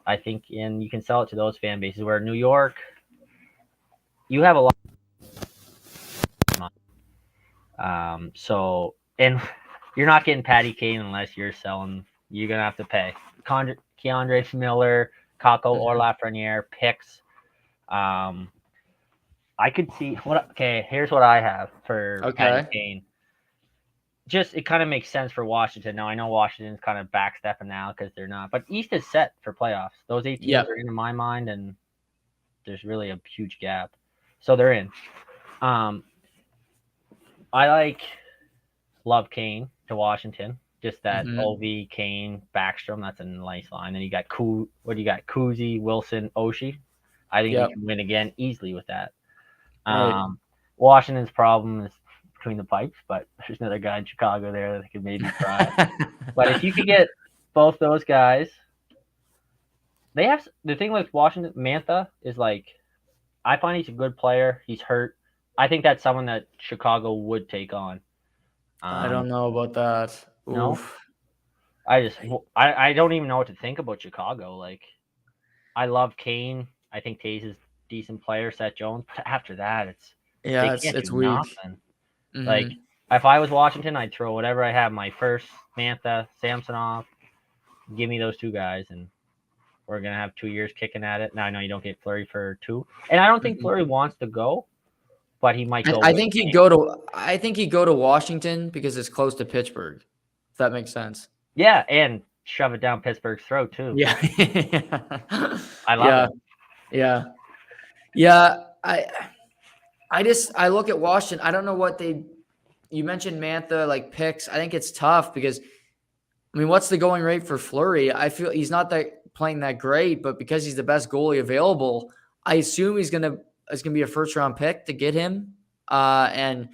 I think, and you can sell it to those fan bases where New York, you have a lot. And you're not getting Patty Kane unless you're selling. You're going to have to pay. Keandre Miller, Kakko, or Lafreniere picks. I could see here's what I have for Patty Kane. Just, it kind of makes sense for Washington. Now, I know Washington's kind of backstepping now because they're not, but East is set for playoffs. Those 8 teams are in my mind, and there's really a huge gap. So they're in. I like love Kane to Washington. Just that Mhm. Ovi, Kane, Backstrom. That's a nice line. Then you got what do you got? Kuzi, Wilson, Oshie. I think you Yep. can win again easily with that. Right. Washington's problem is between the pipes, but there's another guy in Chicago there that could maybe try. But if you could get both those guys, they have the thing with Washington. Mantha is like, I find he's a good player. He's hurt. I think that's someone that Chicago would take on. I don't know about that. No, Oof. I don't even know what to think about Chicago. Like, I love Kane. I think Tays is a decent player. Seth Jones, but after that, they Yeah, can't do it's weak. nothing. Like, Mhm. if I was Washington, I'd throw whatever I have. My first, Mantha, Samsonov. Give me those two guys, and we're gonna have 2 years kicking at it. Now I know you don't get Fleury for 2, and I don't think Mhm. Fleury wants to go, but he might I, go I with think he'd Kane. go to I think he'd go to Washington because it's close to Pittsburgh. If that makes sense. Yeah, and shove it down Pittsburgh's throat too. Yeah. I love Yeah. it. Yeah. Yeah. I look at Washington. I don't know what you mentioned Mantha, like picks. I think it's tough because I mean, what's the going rate for Fleury? I feel he's not playing that great, but because he's the best goalie available, I assume it's gonna be a first round pick to get him. And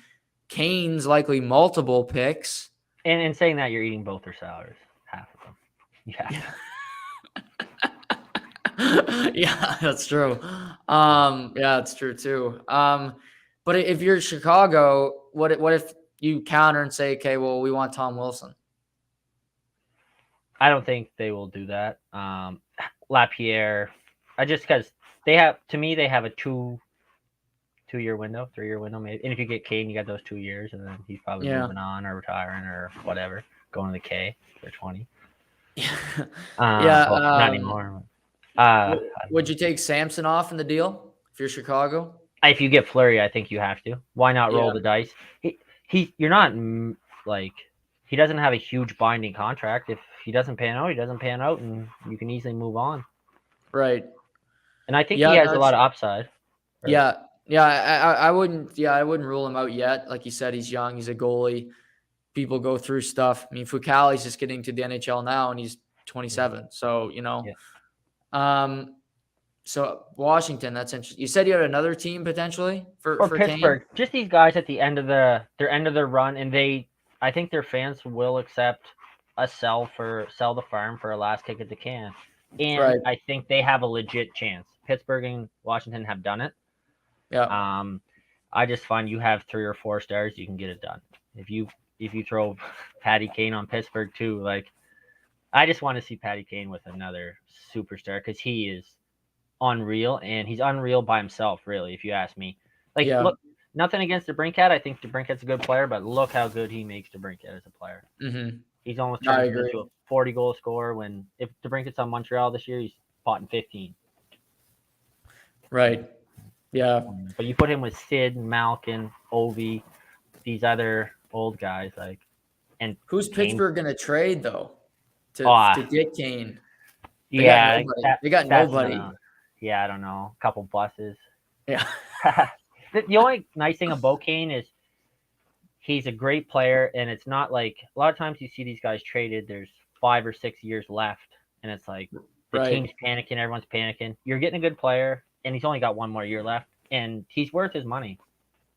Kane's likely multiple picks. And in saying that, you're eating both their salaries, half of them. Yeah. Yeah. Yeah, that's true. Yeah, that's true too. But if you're Chicago, what if you counter and say, okay, well, we want Tom Wilson? I don't think they will do that. Lapierre, I just because they have a 2 year window, 3 year window maybe. And if you get Kane, you got those 2 years, and then he's probably Yeah. moving on or retiring or whatever, going to the K for 20. Yeah. Well, not anymore. Would you take Samson off in the deal if you're Chicago? If you get Fleury, I think you have to. Why not roll Yeah. the dice? You're not like, he doesn't have a huge binding contract. If he doesn't pan out, he doesn't pan out, and you can easily move on. Right. And I think he Yeah. has a lot of upside. Right? Yeah. Yeah. I wouldn't. Yeah, I wouldn't rule him out yet. Like you said, he's young. He's a goalie. People go through stuff. I mean, Fucali's just getting to the NHL now, and he's 27. So Yeah. Um. So Washington, that's interesting. You said you had another team potentially Or for Kane. Pittsburgh, just these guys at the end of their run, and I think their fans will accept a sell the farm for a last kick at the can, and Right. I think they have a legit chance. Pittsburgh and Washington have done it. Yeah. I just find you have 3 or 4 stars, you can get it done. If you throw Patty Kane on Pittsburgh too, like, I just want to see Patty Kane with another superstar because he is unreal, and he's unreal by himself, really, if you ask me. Like, Yeah. look, nothing against DeBrincat. I think DeBrincat's a good player, but look how good he makes DeBrincat as a player. Mm-hmm. He's almost I turned agree. into a 40-goal scorer when, if DeBrincat's on Montreal this year, he's potting 15. Right. Yeah. But you put him with Sid, Malkin, Ovi, these other old guys, like, and Who's Kane. Pittsburgh going to trade though to get Kane? They Yeah, got nobody. They got nobody. Yeah, I don't know. A couple buses. Yeah. The only nice thing about Kane is he's a great player, and it's not like a lot of times you see these guys traded, there's 5 or 6 years left, and it's like the Right. team's panicking, everyone's panicking. You're getting a good player, and he's only got 1 more year left, and he's worth his money.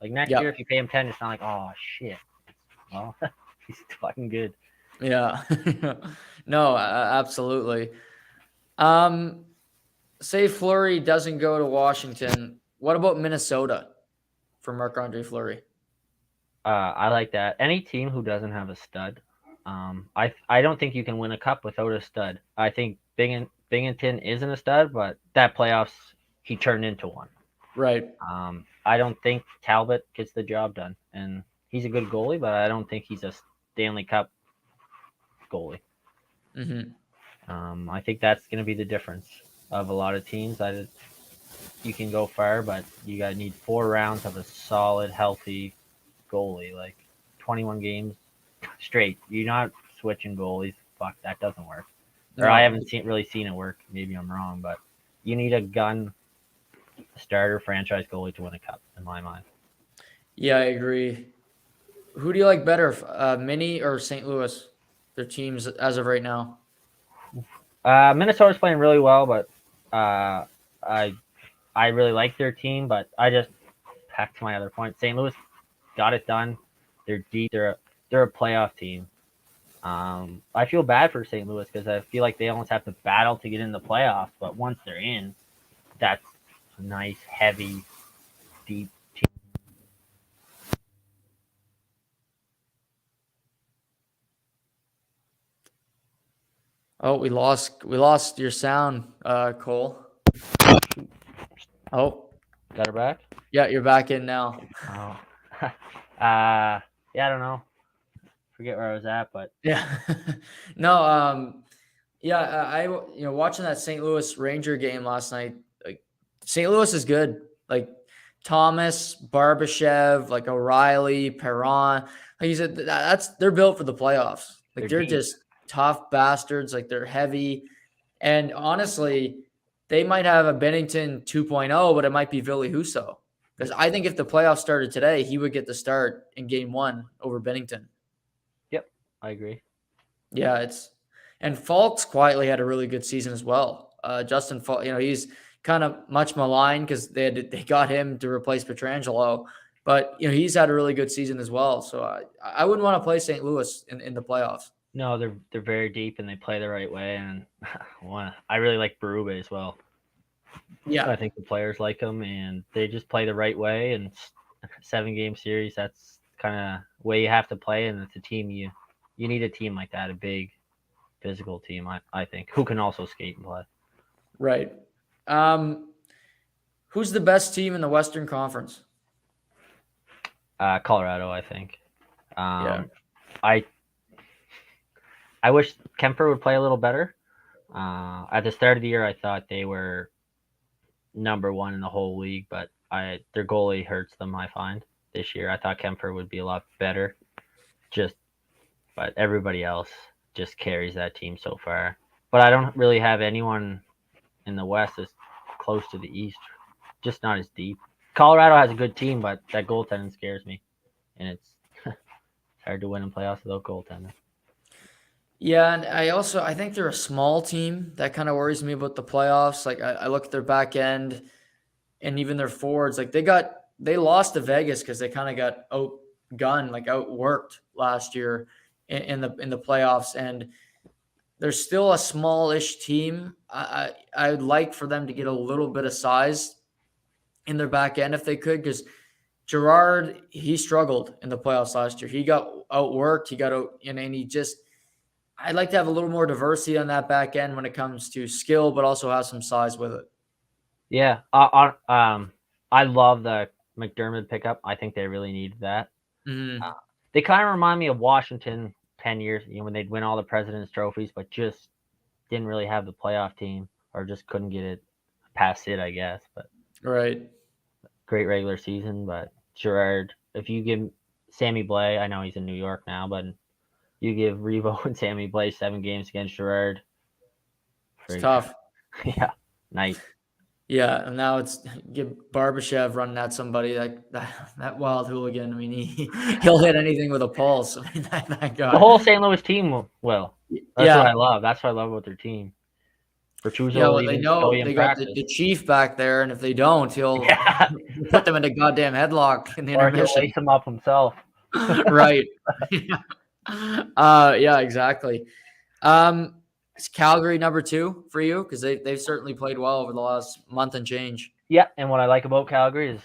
Like, next Yep. year, if you pay him 10, it's not like, oh shit. Well, he's fucking good. Yeah. No, absolutely. Say Fleury doesn't go to Washington. What about Minnesota for Marc-Andre Fleury? I like that. Any team who doesn't have a stud, I don't think you can win a cup without a stud. I think Binghamton isn't a stud, but that playoffs he turned into one. Right. I don't think Talbot gets the job done, and he's a good goalie, but I don't think he's a Stanley Cup goalie. Mm-hmm. I think that's going to be the difference of a lot of teams. You can go far, but you got to need 4 rounds of a solid, healthy goalie, like 21 games straight. You're not switching goalies. Fuck, that doesn't work. Or I haven't really seen it work. Maybe I'm wrong, but you need a gun starter franchise goalie to win a cup, in my mind. Yeah, I agree. Who do you like better, Mini or St. Louis? Their teams as of right now. Minnesota's playing really well, but uh, I I really like their team. But I just back to my other point. St. Louis got it done. They're deep. They're a playoff team. I feel bad for St. Louis because I feel like they almost have to battle to get in the playoffs. But once they're in, that's a nice, heavy, deep team. Oh, we lost your sound, Cole. Oh, Got her back? yeah, you're back in now. Oh. Yeah, I don't know. Forget where I was at, but Yeah. No, yeah, watching that St. Louis Ranger game last night, like St. Louis is good. Like Thomas, Barbashev, like O'Reilly, Perron. Like you said, they're built for the playoffs. Like they're they're deep. just tough bastards. Like they're heavy. And honestly, they might have a Bennington 2.0, but it might be Ville Husso. Because I think if the playoffs started today, he would get the start in game one over Bennington. Yep, I agree. Yeah, and Falk's quietly had a really good season as well. Justin Falk, he's kind of much maligned because they got him to replace Petrangelo, but he's had a really good season as well. So I wouldn't want to play St. Louis in the playoffs. No, they're very deep and they play the right way. And I really like Berube as well. Yeah, I think the players like him and they just play the right way. And 7-game series, that's kind of way you have to play. And it's a team you need a team like that, a big physical team. I think who can also skate and play. right. Who's the best team in the Western Conference? Colorado, I think. Yeah, I I wish Kemper would play a little better. At the start of the year, I thought they were number one in the whole league, but their goalie hurts them. I find this year, I thought Kemper would be a lot better. But everybody else just carries that team so far. But I don't really have anyone in the West as close to the East. Just not as deep. Colorado has a good team, but that goaltending scares me, and it's hard to win in playoffs without goaltending. yeah, and I think they're a small team. That kind of worries me about the playoffs. Like I look at their back end and even their forwards. Like they lost to Vegas because they kind of got outgunned, like outworked last year in the playoffs, and they're still a smallish team. I would like for them to get a little bit of size in their back end if they could, because Gerard, he struggled in the playoffs last year. He got outworked. He got out, and he just. I'd like to have a little more diversity on that back end when it comes to skill, but also have some size with it. Yeah, I love the McDermott pickup. I think they really needed that. Mm-hmm. They kind of remind me of Washington 10 years, when they'd win all the President's trophies, but just didn't really have the playoff team or just couldn't get it past it, I guess. But Right. great regular season. But Gerard, if you give Sammy Blais, I know he's in New York now, but you give Revo and Sammy Blais 7 games against Gerard. It's tough. Yeah, nice. Yeah, and now it's give Barbashev running at somebody that wild hooligan. I mean, he'll hit anything with a pulse. I mean, that guy. The whole St. Louis team will. That's Yeah, what I love. That's what I love about their team. Bertuzzo yeah. will Well, they even show know you in they got practice. the chief back there, and if they don't, he'll Yeah. put them in a goddamn headlock in the Or he'll intermission. lace him up himself. Right. Yeah, exactly. Is Calgary number 2 for you? Because they've certainly played well over the last month and change. Yeah, and what I like about Calgary is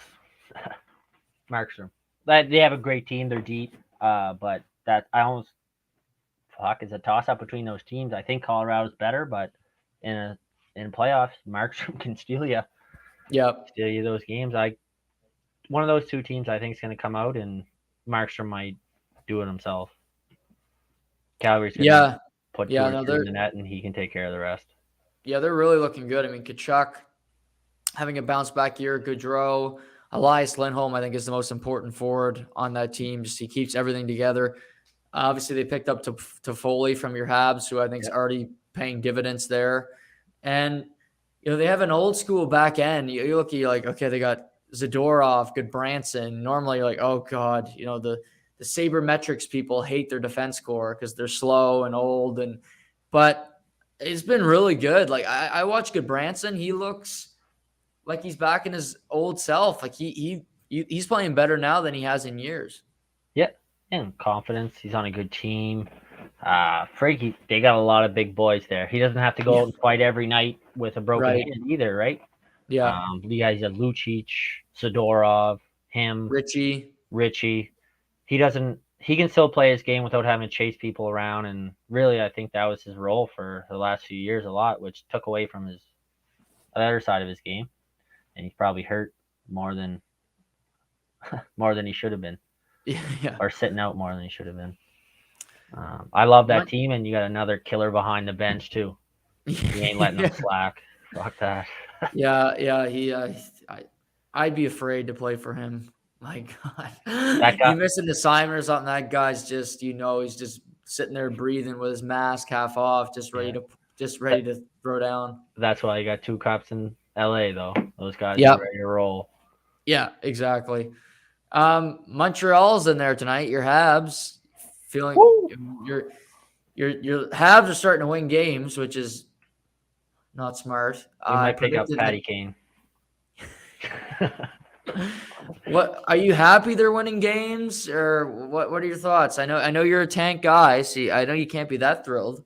Markstrom. They have a great team. They're deep. But that I almost it's a toss up between those teams. I think Colorado's better, but in playoffs, Markstrom can steal Yep. you those games. One of those two teams I think is going to come out, and Markstrom might do it himself. Calgary's going to put 2 or 3 in the net, and he can take care of the rest. Yeah, they're really looking good. I mean, Kachuk having a bounce back year, Gaudreau, Elias Lindholm, I think is the most important forward on that team. Just he keeps everything together. Obviously, they picked up to Foley from your Habs, who I think is already paying dividends there. And they have an old school back end. You look, you're like, okay, they got Zadorov, Goodbranson. Normally, you're like, oh god, the sabermetrics people hate their defense core because they're slow and old, but it's been really good. Like I watch Goodbranson, he looks like he's back in his old self. Like he's playing better now than he has in years. Yeah, and confidence. He's on a good team. Frankie, they got a lot of big boys there. He doesn't have to go out and fight every night with a broken Right. hand either, right? Yeah. You guys have Lucic, Sidorov, him, Richie. He doesn't. He can still play his game without having to chase people around, and really, I think that was his role for the last few years a lot, which took away from his other side of his game, and he's probably hurt more than he should have been, Yeah. or sitting out more than he should have been. I love that team, and you got another killer behind the bench too. He ain't letting them slack. Fuck that. Yeah. I'd be afraid to play for him. My God, That guy, you miss an assignment or something. That guy's just, he's just sitting there breathing with his mask half off, just ready to throw down. That's why you got two cops in LA though. Those guys are ready to roll. Yeah, exactly. Montreal's in there tonight. Your Habs feeling your Habs are starting to win games, which is not smart. We might pick up Patty Kane. What are you happy they're winning games, or what are your thoughts? I know you're a Tank guy. See, I know you can't be that thrilled.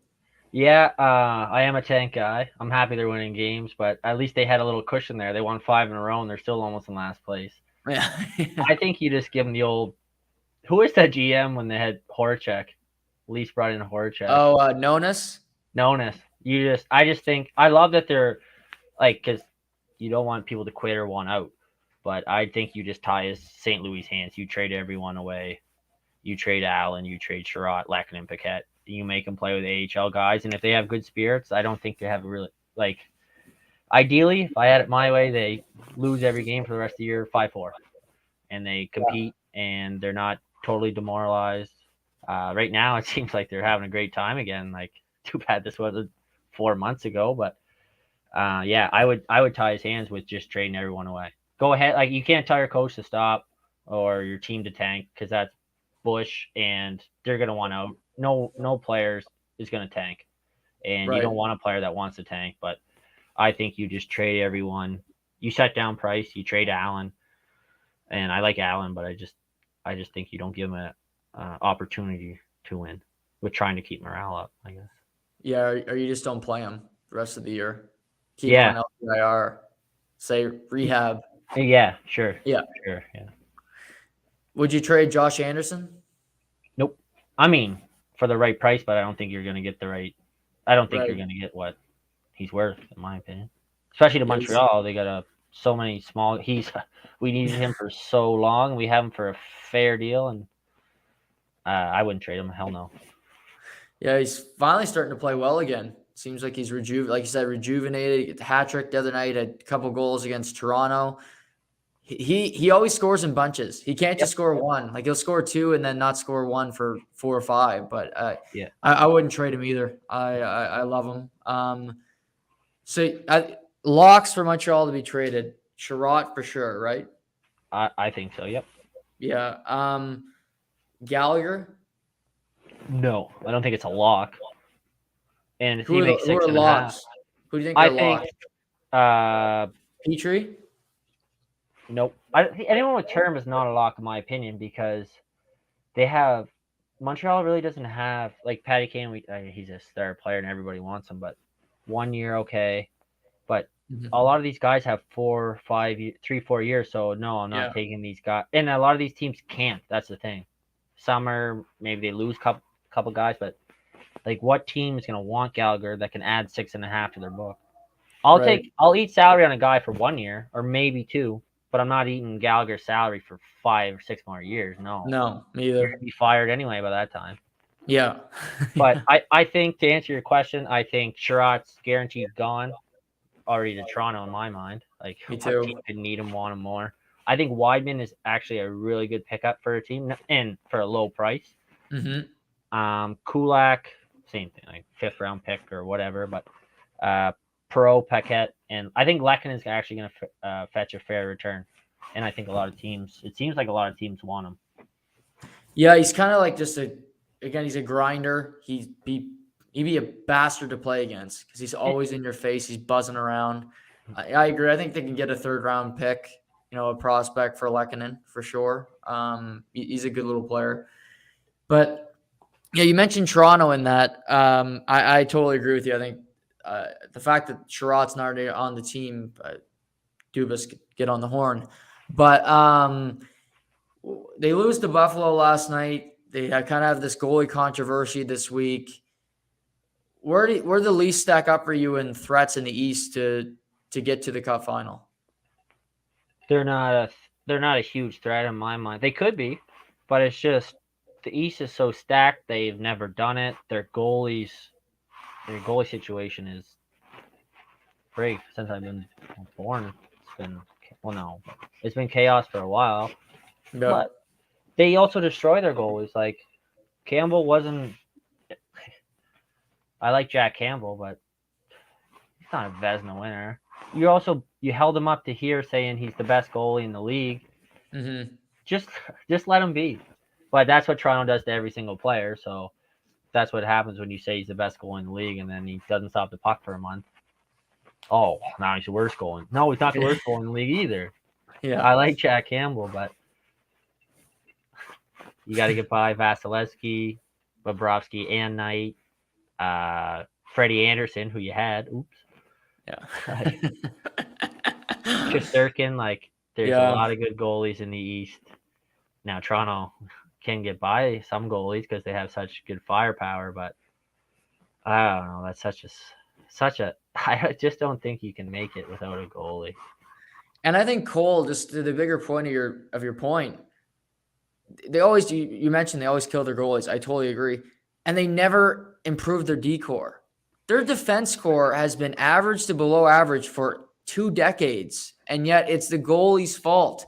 Yeah, I am a Tank guy. I'm happy they're winning games, but at least they had a little cushion there. They won 5 in a row, and they're still almost in last place. Yeah. I think you just give them the old. Who is that GM when they had Horacek? Leafs brought in Horacek. Oh, Nonis. I just think I love that they're because you don't want people to quit or want out. But I think you just tie his St. Louis hands. You trade everyone away. You trade Allen. You trade Sherratt, Lacken, and Paquette. You make them play with AHL guys. And if they have good spirits, I don't think they have a really ideally, if I had it my way, they lose every game for the rest of the year 5-4. And they compete, and they're not totally demoralized. Right now, it seems like they're having a great time again. Too bad this wasn't 4 months ago. But, I would tie his hands with just trading everyone away. Go ahead. You can't tell your coach to stop or your team to tank because that's Bush, and they're going to want out. No players is going to tank, and you don't want a player that wants to tank. But I think you just trade everyone. You set down Price. You trade Allen, and I like Allen, but I just think you don't give him an opportunity to win with trying to keep morale up, I guess. Yeah, or you just don't play him the rest of the year. Keep him on LTIR. Say rehab. Yeah, sure. Yeah. Sure, yeah. Would you trade Josh Anderson? Nope. I mean, for the right price, but I don't think you're going to get I don't think you're going to get what he's worth, in my opinion. Especially to Montreal, they got so many small. We needed him for so long. We have him for a fair deal, and I wouldn't trade him. Hell no. Yeah, he's finally starting to play well again. Seems like he's rejuvenated. Hat trick the other night, had a couple goals against Toronto. He always scores in bunches. He can't just score one. He'll score 2 and then not score 1 for 4 or 5. But I wouldn't trade him either. I love him. Locks for Montreal to be traded. Sherratt for sure, right? I think so. Yep. Yeah. Gallagher. No, I don't think it's a lock. And who are locks? Who do you think are locks? Petrie? Nope. Anyone with term is not a lock in my opinion because Montreal really doesn't have Patty Kane. He's a star player and everybody wants him, but 1 year okay. But a lot of these guys have 4, 5, 3, 4 years. So no, I'm not taking these guys. And a lot of these teams can't. That's the thing. Summer, maybe they lose couple guys, but what team is going to want Gallagher that can add 6.5 to their book? I'll eat salary on a guy for 1 year or maybe 2, but I'm not eating Gallagher's salary for 5 or 6 more years. No, me either. You're going to be fired anyway by that time. Yeah. But I think to answer your question, I think Sherratt's guaranteed gone already to Toronto in my mind. Me too. What team could need him, want him more? I think Wideman is actually a really good pickup for a team and for a low price. Kulak, same thing, 5th round pick or whatever, but Perreault, Paquette, and I think Lacken is actually going to fetch a fair return. And I think it seems like a lot of teams want him. Yeah, he's kind of like he's a grinder. He'd be a bastard to play against because he's It- always in your face. He's buzzing around. I agree. I think they can get a third round pick, a prospect for Lehkonen for sure. He's a good little player. But yeah, you mentioned Toronto in that. I totally agree with you. I think the fact that Sherrod's not already on the team, Dubas get on the horn. But they lose to Buffalo last night. They kind of have this goalie controversy this week. Where the Leafs stack up for you in threats in the East to get to the Cup final? they're not a they're not a huge threat in my mind. They could be, but it's just the East is so stacked. They've never done it. Their goalie situation is great since I've been born. It's been no, it's been chaos for a while. Yeah. But they also destroy their goalies. Like Campbell wasn't. I like Jack Campbell, but he's not a Vezina winner. You held him up to here saying he's the best goalie in the league. Mm-hmm. Just just let him be. But that's what Toronto does to every single player. So that's what happens when you say he's the best goalie in the league, and then he doesn't stop the puck for a month. Oh, now he's the worst goalie. No, he's not the worst goalie in the league either. Yeah. I like Jack Campbell, but you got to get by Vasilevsky, Bobrovsky, and Knight, Freddie Anderson, who you had. Oops. Yeah. Shesterkin, there's a Yeah. lot of good goalies in the East. Now Toronto can get by some goalies because they have such good firepower, but I don't know. That's such a. I just don't think you can make it without a goalie. And I think Cole, just to the bigger point of your point, they always you mentioned they always kill their goalies. I totally agree. And they never improve their D core. Their defense core has been average to below average for 2 decades, and yet it's the goalie's fault.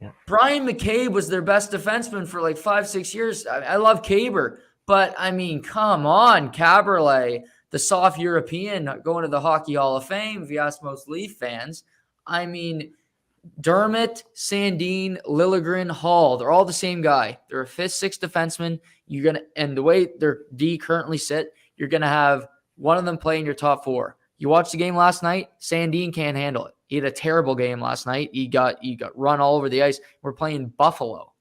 Yeah. Brian McCabe was their best defenseman for like 5-6 years. I love Caber, but I mean, come on, Caberlet, the soft European going to the Hockey Hall of Fame, if you ask most Leaf fans. I mean, Dermott, Sandin, Liljegren, Hall, they're all the same guy. They're a fifth, sixth defenseman. And the way their D currently sit, you're gonna have one of them play in your top four. You watched the game last night, Sandin can't handle it. He had a terrible game last night. He got run all over the ice. We're playing Buffalo.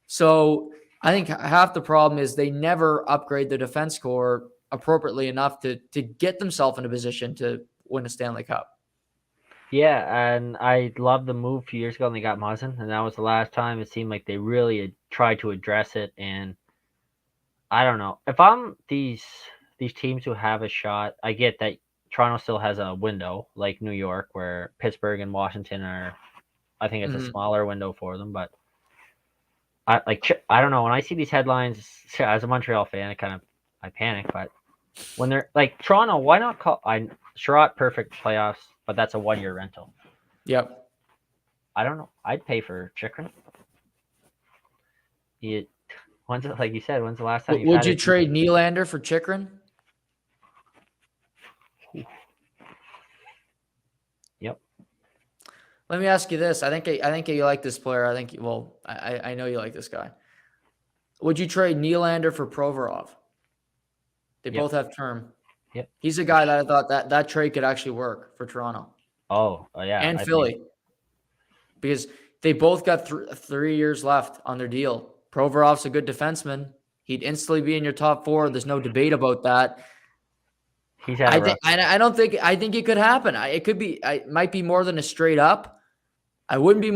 So I think half the problem is they never upgrade the defense core appropriately enough to get themselves in a position to win a Stanley Cup. Yeah, and I love the move a few years ago when they got Muzzin, and that was the last time it seemed like they really had tried to address it. And I don't know if I'm these teams who have a shot. I get that Toronto still has a window like New York, where Pittsburgh and Washington are. I think it's a smaller window for them, but I don't know. When I see these headlines as a Montreal fan, I panic. But when they're like Toronto, why not call Sherrod perfect playoffs? But that's a 1-year rental. Yep. I don't know. I'd pay for Chychrun. Like you said, when's the last time Would you trade Nylander for Chychrun? Yep. Let me ask you this. I think you like this player. I know you like this guy. Would you trade Nylander for Provorov? They both have term. Yep. He's a guy that I thought that trade could actually work for Toronto. Oh yeah. And Philly. Because they both got 3 years left on their deal. Provorov's a good defenseman. He'd instantly be in your top four. There's no debate about that. He's had I think it could happen. It might be more than a straight up. It wouldn't be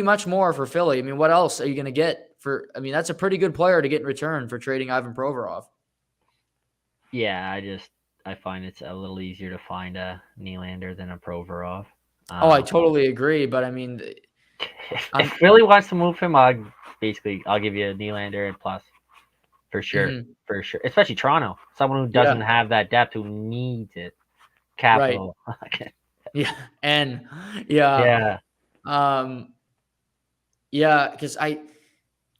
much more for Philly. I mean, what else are you going to get that's a pretty good player to get in return for trading Ivan Provorov. Yeah, I find it's a little easier to find a Nylander than a Provorov. I totally agree, but I mean, if Philly wants to move him, I'll give you a Nylander and plus for sure, for sure. Especially Toronto, someone who doesn't have that depth, who needs it. Capital. Right. Yeah. Because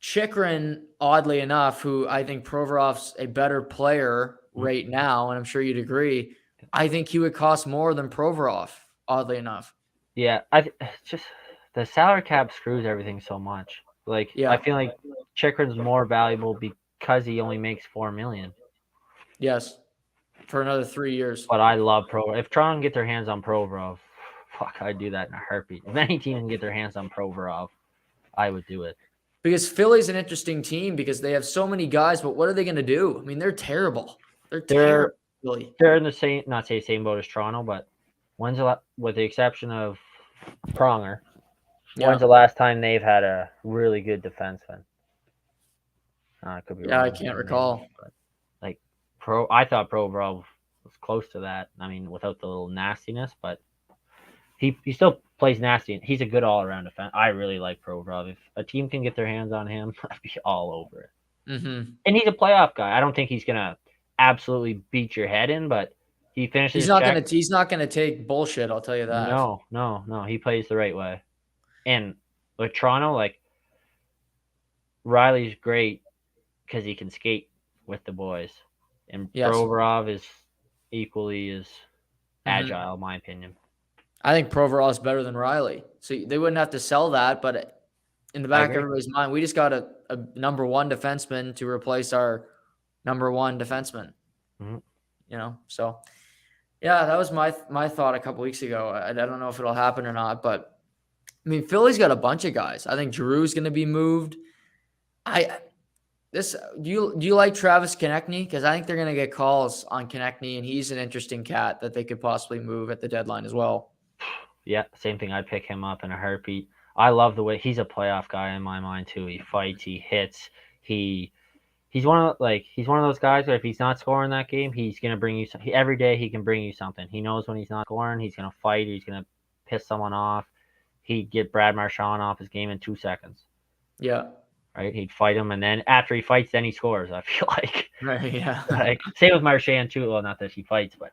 Chychrun, oddly enough, who I think Provorov's a better player right now, and I'm sure you'd agree, I think he would cost more than Provorov, oddly enough. Yeah, just the salary cap screws everything so much. Like Yeah. I feel like Chikrin's more valuable because he only makes $4 million. Yes. For another 3 years. But I love If Toronto can get their hands on Provorov, fuck, I'd do that in a heartbeat. If any team can get their hands on Provorov, I would do it. Because Philly's an interesting team because they have so many guys, but what are they going to do? I mean, they're terrible. They're terrible. They're in the same, not say same boat as Toronto, but with the exception of Pronger, when's the last time they've had a really good defenseman? I could be wrong. I can't recall. But like I thought Provorov was close to that. I mean, without the little nastiness, but he still plays nasty. He's a good all around defense. I really like Provorov. If a team can get their hands on him, I'd be all over it. Mm-hmm. And he's a playoff guy. I don't think he's gonna absolutely beat your head in, but he finishes. He's not gonna take bullshit. I'll tell you that. No. He plays the right way. And with Toronto, like Riley's great because he can skate with the boys, and Provorov is equally as agile, in my opinion. I think Provorov is better than Riley, so they wouldn't have to sell that. But in the back of everybody's mind, we just got a number one defenseman to replace our number one defenseman. Mm-hmm. You know, so yeah, that was my thought a couple weeks ago. I don't know if it'll happen or not, but I mean, Philly's got a bunch of guys. I think Giroux's going to be moved. Do you like Travis Konechny? Because I think they're going to get calls on Konechny, and he's an interesting cat that they could possibly move at the deadline as well. Yeah, same thing. I'd pick him up in a heartbeat. I love the way he's a playoff guy in my mind too. He fights, he hits, he's one of those guys where if he's not scoring that game, he's gonna bring you every day. He can bring you something. He knows when he's not scoring, he's gonna fight. He's gonna piss someone off. He'd get Brad Marchand off his game in 2 seconds. Yeah. Right. He'd fight him, and then after he fights, then he scores. I feel like. Right. Yeah. Like same with Marchand too. Well, not that she fights, but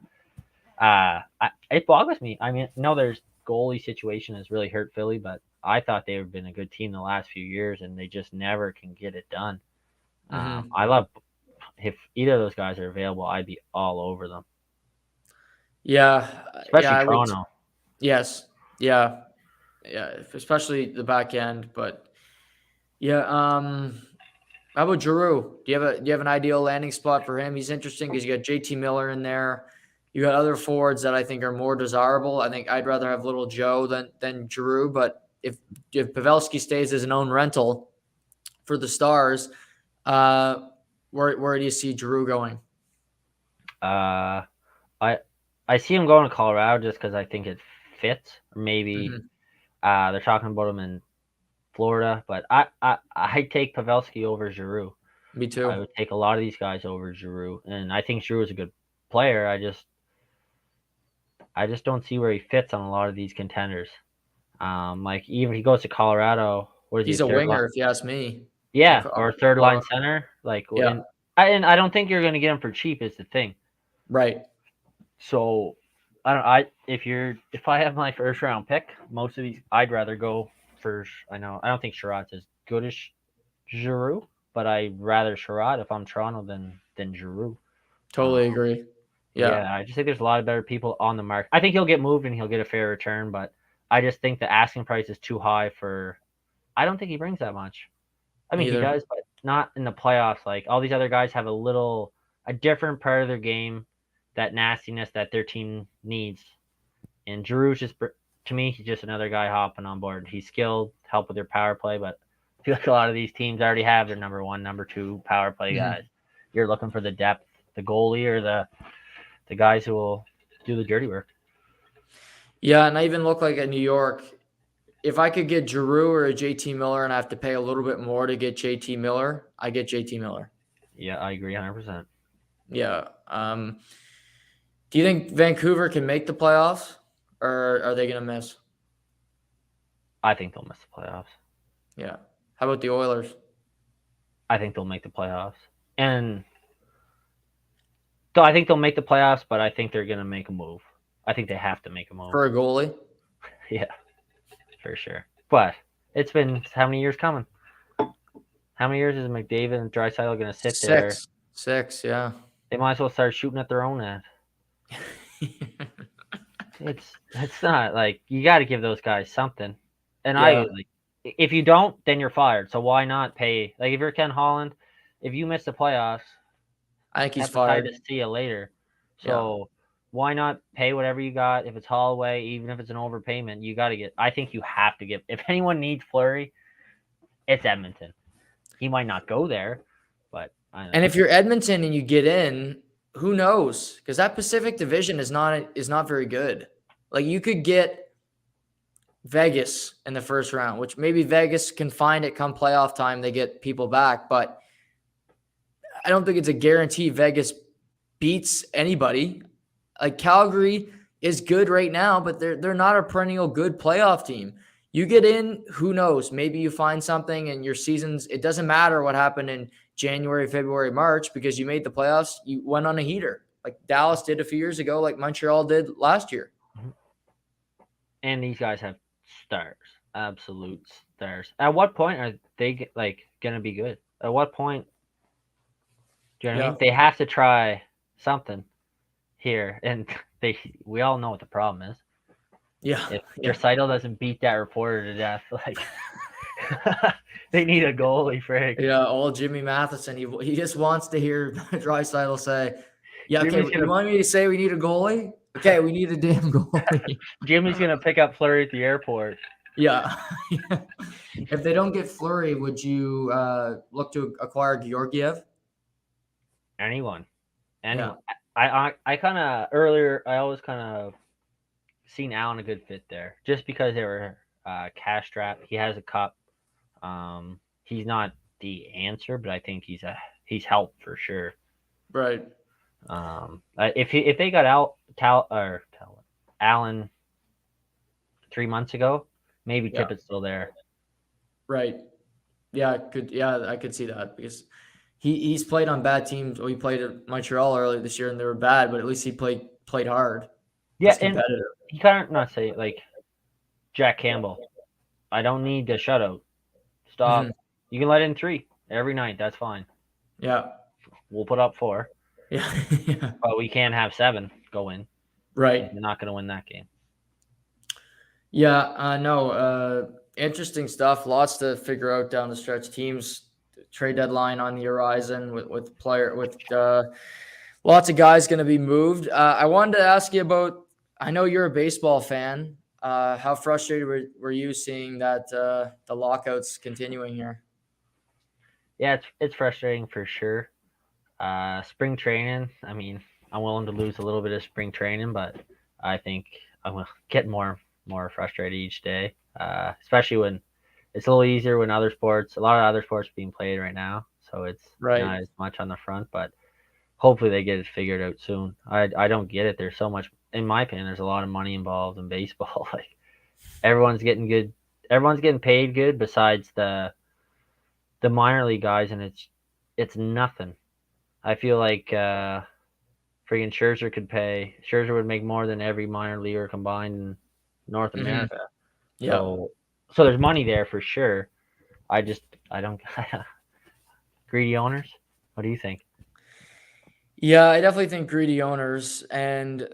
it boggles me. I mean, no, there's goalie situation has really hurt Philly, but I thought they've been a good team the last few years, and they just never can get it done. Mm-hmm. I love if either of those guys are available, I'd be all over them. Yeah, especially Toronto. Yes, yeah, especially the back end. But yeah, how about Giroux? Do you have an ideal landing spot for him? He's interesting because you got JT Miller in there. You got other forwards that I think are more desirable. I think I'd rather have Little Joe than Giroux. But if Pavelski stays as an own rental for the Stars, where do you see Giroux going? I see him going to Colorado just because I think it fits. Maybe they're talking about him in Florida, but I take Pavelski over Giroux. Me too. I would take a lot of these guys over Giroux, and I think Giroux is a good player. I just don't see where he fits on a lot of these contenders. Like even if he goes to Colorado, he's a winger, if you ask me. Yeah, or third line center. Like, yeah. And I don't think you're going to get him for cheap. Is the thing, right? So, if I have my first round pick, most of these I'd rather go for. I don't think Sherrod's as good as Giroux, but I'd rather Sherrod if I'm Toronto than Giroux. Totally agree. Yeah, I just think there's a lot of better people on the market. I think he'll get moved and he'll get a fair return, but I just think the asking price is too high for. I don't think he brings that much. I mean, he does, but not in the playoffs. Like all these other guys have a different part of their game, that nastiness that their team needs. And Giroux's just, to me, he's just another guy hopping on board. He's skilled, help with their power play, but I feel like a lot of these teams already have their number one, number two power play guys. You're looking for the depth, the goalie or the guys who will do the dirty work. Yeah, and I even look like at New York. If I could get Giroux or a JT Miller and I have to pay a little bit more to get JT Miller, I get JT Miller. Yeah, I agree 100%. Yeah. Do you think Vancouver can make the playoffs, or are they going to miss? I think they'll miss the playoffs. Yeah. How about the Oilers? I think they'll make the playoffs. And so I think they'll make the playoffs, but I think they're going to make a move. I think they have to make a move. For a goalie? Yeah. For sure. But it's been how many years coming? How many years is McDavid and Draisaitl going to sit there? 6, yeah. They might as well start shooting at their own net. It's not like you got to give those guys something. And if you don't, then you're fired. So why not pay? Like if you're Ken Holland, if you miss the playoffs, I think he's fired. hepatitis, see you later. Yeah. So why not pay whatever you got? If it's Holloway, even if it's an overpayment, you got to get. I think you have to give. If anyone needs Fleury, it's Edmonton. He might not go there, but I don't And know. if you're Edmonton and you get in, who knows? Because that Pacific Division is not very good. Like you could get Vegas in the first round, which maybe Vegas can find it come playoff time. They get people back, but I don't think it's a guarantee Vegas beats anybody. Like Calgary is good right now, but they're not a perennial good playoff team. You get in, who knows? Maybe you find something and your seasons, it doesn't matter what happened in January, February, March, because you made the playoffs, you went on a heater. Like Dallas did a few years ago, like Montreal did last year. And these guys have stars, absolute stars. At what point are they gonna be good? At what point? Do you know what I Yeah. mean? They have to try something here, and we all know what the problem is. Yeah. If Yeah. Draisaitl doesn't beat that reporter to death, like they need a goalie, Frank. Yeah. Old Jimmy Matheson. He just wants to hear Draisaitl say, yeah, okay, Jimmy's you gonna want me to say we need a goalie? Okay, we need a damn goalie. Jimmy's gonna pick up Fleury at the airport. Yeah. If they don't get Fleury, would you look to acquire Georgiev? Anyone. Yeah. I kind of earlier. I always kind of seen Allen a good fit there, just because they were cash strapped. He has a cup. He's not the answer, but I think he's helped for sure. Right. If they got Allen 3 months ago, maybe Yeah. Tippett's still there. Right. Yeah, I could see that because he's played on bad teams. Well, he played at Montreal earlier this year and they were bad, but at least he played hard. Yeah, Was and competitive. he kind of not say like Jack Campbell. I don't need the shutout. Stop. Mhm. You can let in 3 every night. That's fine. Yeah. We'll put up 4, Yeah. Yeah. but we can't have 7 go in. Right. We're not going to win that game. Yeah, no, interesting stuff. Lots to figure out down the stretch. Teams trade deadline on the horizon with lots of guys going to be moved. I wanted to ask you about. I know you're a baseball fan. How frustrated were you seeing that the lockouts continuing here? Yeah, it's frustrating for sure. Spring training. I mean, I'm willing to lose a little bit of spring training, but I think I'm gonna get more frustrated each day. Especially when it's a little easier when a lot of other sports are being played right now, so it's Right. not as much on the front. But hopefully they get it figured out soon. I don't get it. There's so much, in my opinion. There's a lot of money involved in baseball. Like everyone's getting good. Everyone's getting paid good besides the minor league guys, and it's nothing. I feel like freaking Scherzer would make more than every minor leaguer combined in North Mhm. America. Yeah. So there's money there for sure. I don't greedy owners. What do you think? Yeah, I definitely think greedy owners, and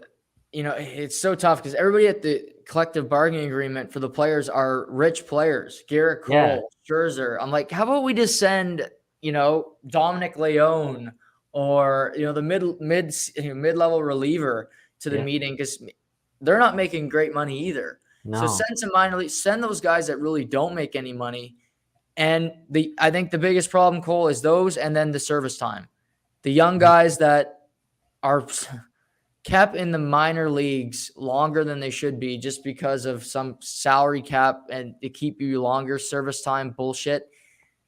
it's so tough because everybody at the collective bargaining agreement for the players are rich players. Garrett Yeah, Cole, Scherzer. I'm like, how about we just send Dominic Leone or the mid level reliever to the yeah, meeting because they're not making great money either. So no, send some minor league, send those guys that really don't make any money. And I think the biggest problem, Cole, is those, and then the service time. The young guys that are kept in the minor leagues longer than they should be just because of some salary cap and to keep you longer service time bullshit.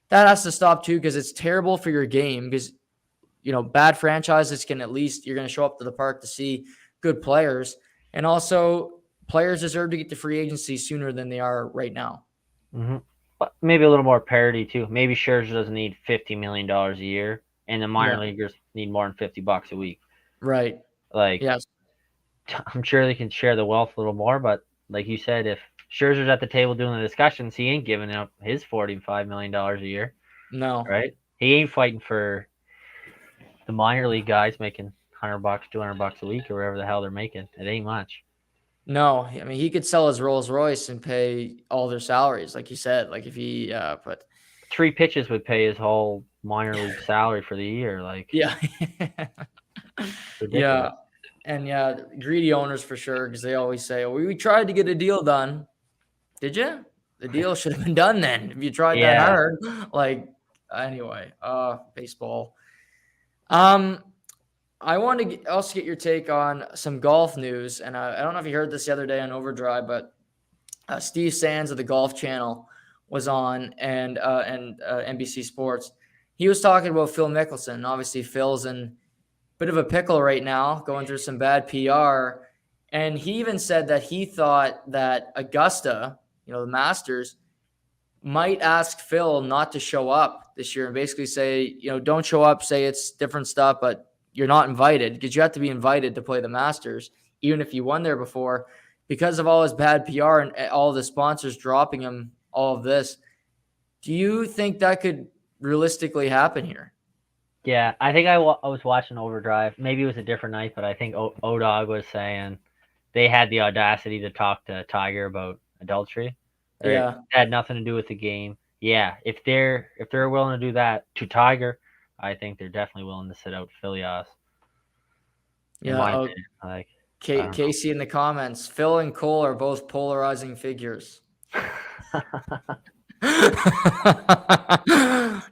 That has to stop too because it's terrible for your game because bad franchises can at least you're going to show up to the park to see good players, and also players deserve to get to free agency sooner than they are right now. hmm but maybe a little more parity too. Maybe Scherzer doesn't need $50 million a year, and the minor Yeah. leaguers need more than $50 a week. Right. Like Yes. I'm sure they can share the wealth a little more, but like you said, if Scherzer's at the table doing the discussions, he ain't giving up his $45 million a year, No. right? He ain't fighting for the minor league guys making $100, $200 a week, or whatever the hell they're making. It ain't much. No, I mean he could sell his Rolls Royce and pay all their salaries, like you said. Like if he, but 3 pitches would pay his whole minor league salary for the year. Like, yeah, yeah, ridiculous. and yeah, greedy owners for sure because they always say, "Oh, we tried to get a deal done." Did you? The deal should have been done then if you tried that Yeah. hard. Like anyway, baseball. Um, I want to also get your take on some golf news, and I don't know if you heard this the other day on Overdrive, but Steve Sands of the Golf Channel was on, and NBC Sports. He was talking about Phil Mickelson. Obviously, Phil's in bit of a pickle right now, going through some bad PR. And he even said that he thought that Augusta, the Masters, might ask Phil not to show up this year and basically say, don't show up, say it's different stuff, but you're not invited because you have to be invited to play the Masters, even if you won there before, because of all his bad PR and all the sponsors dropping him, all of this. Do you think that could realistically happen here? Yeah, I think I was watching Overdrive. Maybe it was a different night, but I think O-Dog was saying they had the audacity to talk to Tiger about adultery. Or it Yeah. had nothing to do with the game. Yeah, if they're willing to do that to Tiger, I think they're definitely willing to sit out Philias. In Yeah. my Oh, opinion, like, I don't Casey in the comments. Phil and Cole are both polarizing figures. know.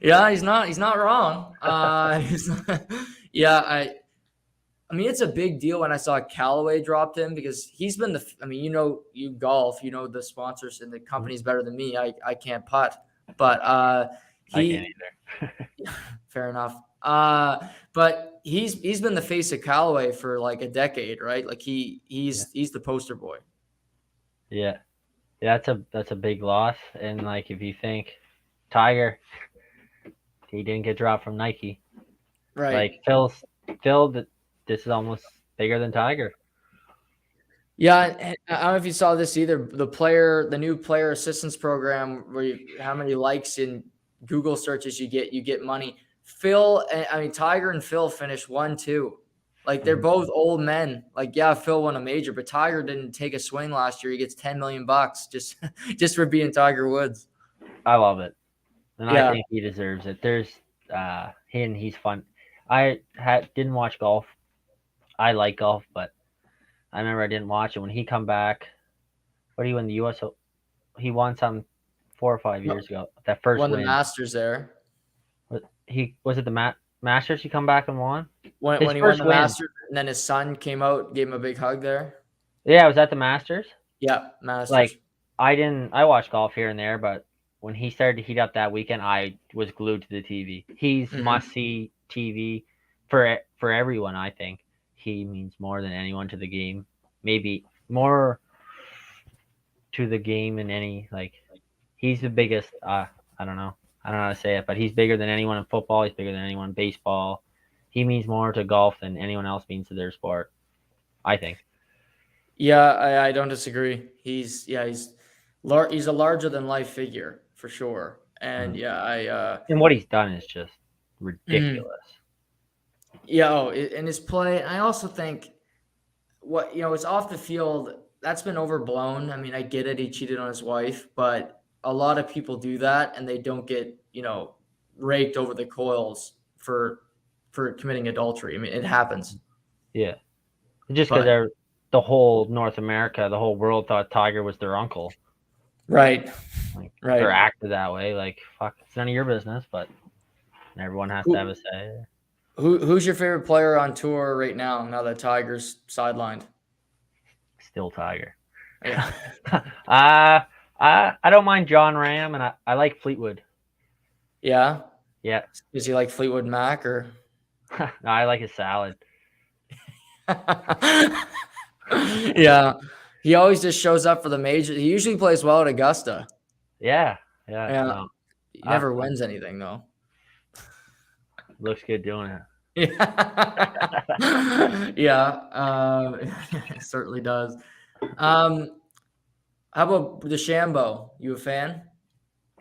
Yeah, he's not wrong. Yeah, I mean it's a big deal when I saw Callaway dropped him because he's been I mean, you golf, the sponsors and the company's better than me. I can't putt. But I can't he either. fair enough. But he's been the face of Callaway for like a decade, right? Like Yeah, he's the poster boy. yeah, yeah. That's a big loss. And like, if you think Tiger, he didn't get dropped from Nike. Right. Like Phil, this is almost bigger than Tiger. Yeah, and I don't know if you saw this either. The new player assistance program, where how many likes in Google searches you get money. Tiger and Phil finished 1-2. Like they're Mhm. both old men. Like yeah, Phil won a major, but Tiger didn't take a swing last year. He gets 10 million bucks just just for being Tiger Woods. I love it, and I Yeah, think he deserves it. There's he's fun. Didn't watch golf. I like golf, but I remember I didn't watch it when he come back. What did he win the U.S.? He won some 4 or 5 years ago. That first won the win. Masters there. He was it the Masters. He come back and won his When he won first the win. Masters, and then his son came out, gave him a big hug there. Yeah, was that the Masters? Yeah, Masters. Like, I watch golf here and there, but when he started to heat up that weekend, I was glued to the TV. He's Mhm. must see TV for everyone. I think he means more than anyone to the game. Maybe more to the game than any, like, he's the biggest. I don't know how to say it, but he's bigger than anyone in football. He's bigger than anyone in baseball. He means more to golf than anyone else means to their sport, I think. Yeah, I don't disagree. He's a larger than life figure for sure. And Mhm. yeah, And what he's done is just mhm. ridiculous. Yeah, in his play, I also think it's off the field. That's been overblown. I mean, I get it. He cheated on his wife, but a lot of people do that and they don't get, raked over the coals for committing adultery. I mean, it happens. Yeah, just But because the whole North America, the whole world thought Tiger was their uncle. right, Like, they're right. acted that way. Like, fuck, it's none of your business, but everyone has to have a Who say. who's your favorite player on tour right now? Now that Tiger's sidelined. Still Tiger. Yeah. I don't mind John Ram, and I like Fleetwood. Yeah. Yeah, Is he like Fleetwood Mac or? no, I like his salad. Yeah. He always just shows up for the major. He usually plays well at Augusta. Yeah, yeah. Yeah. No, He I, never wins anything though. looks good doing it. Yeah. Yeah. It certainly does. Um, how about DeChambeau? You a fan?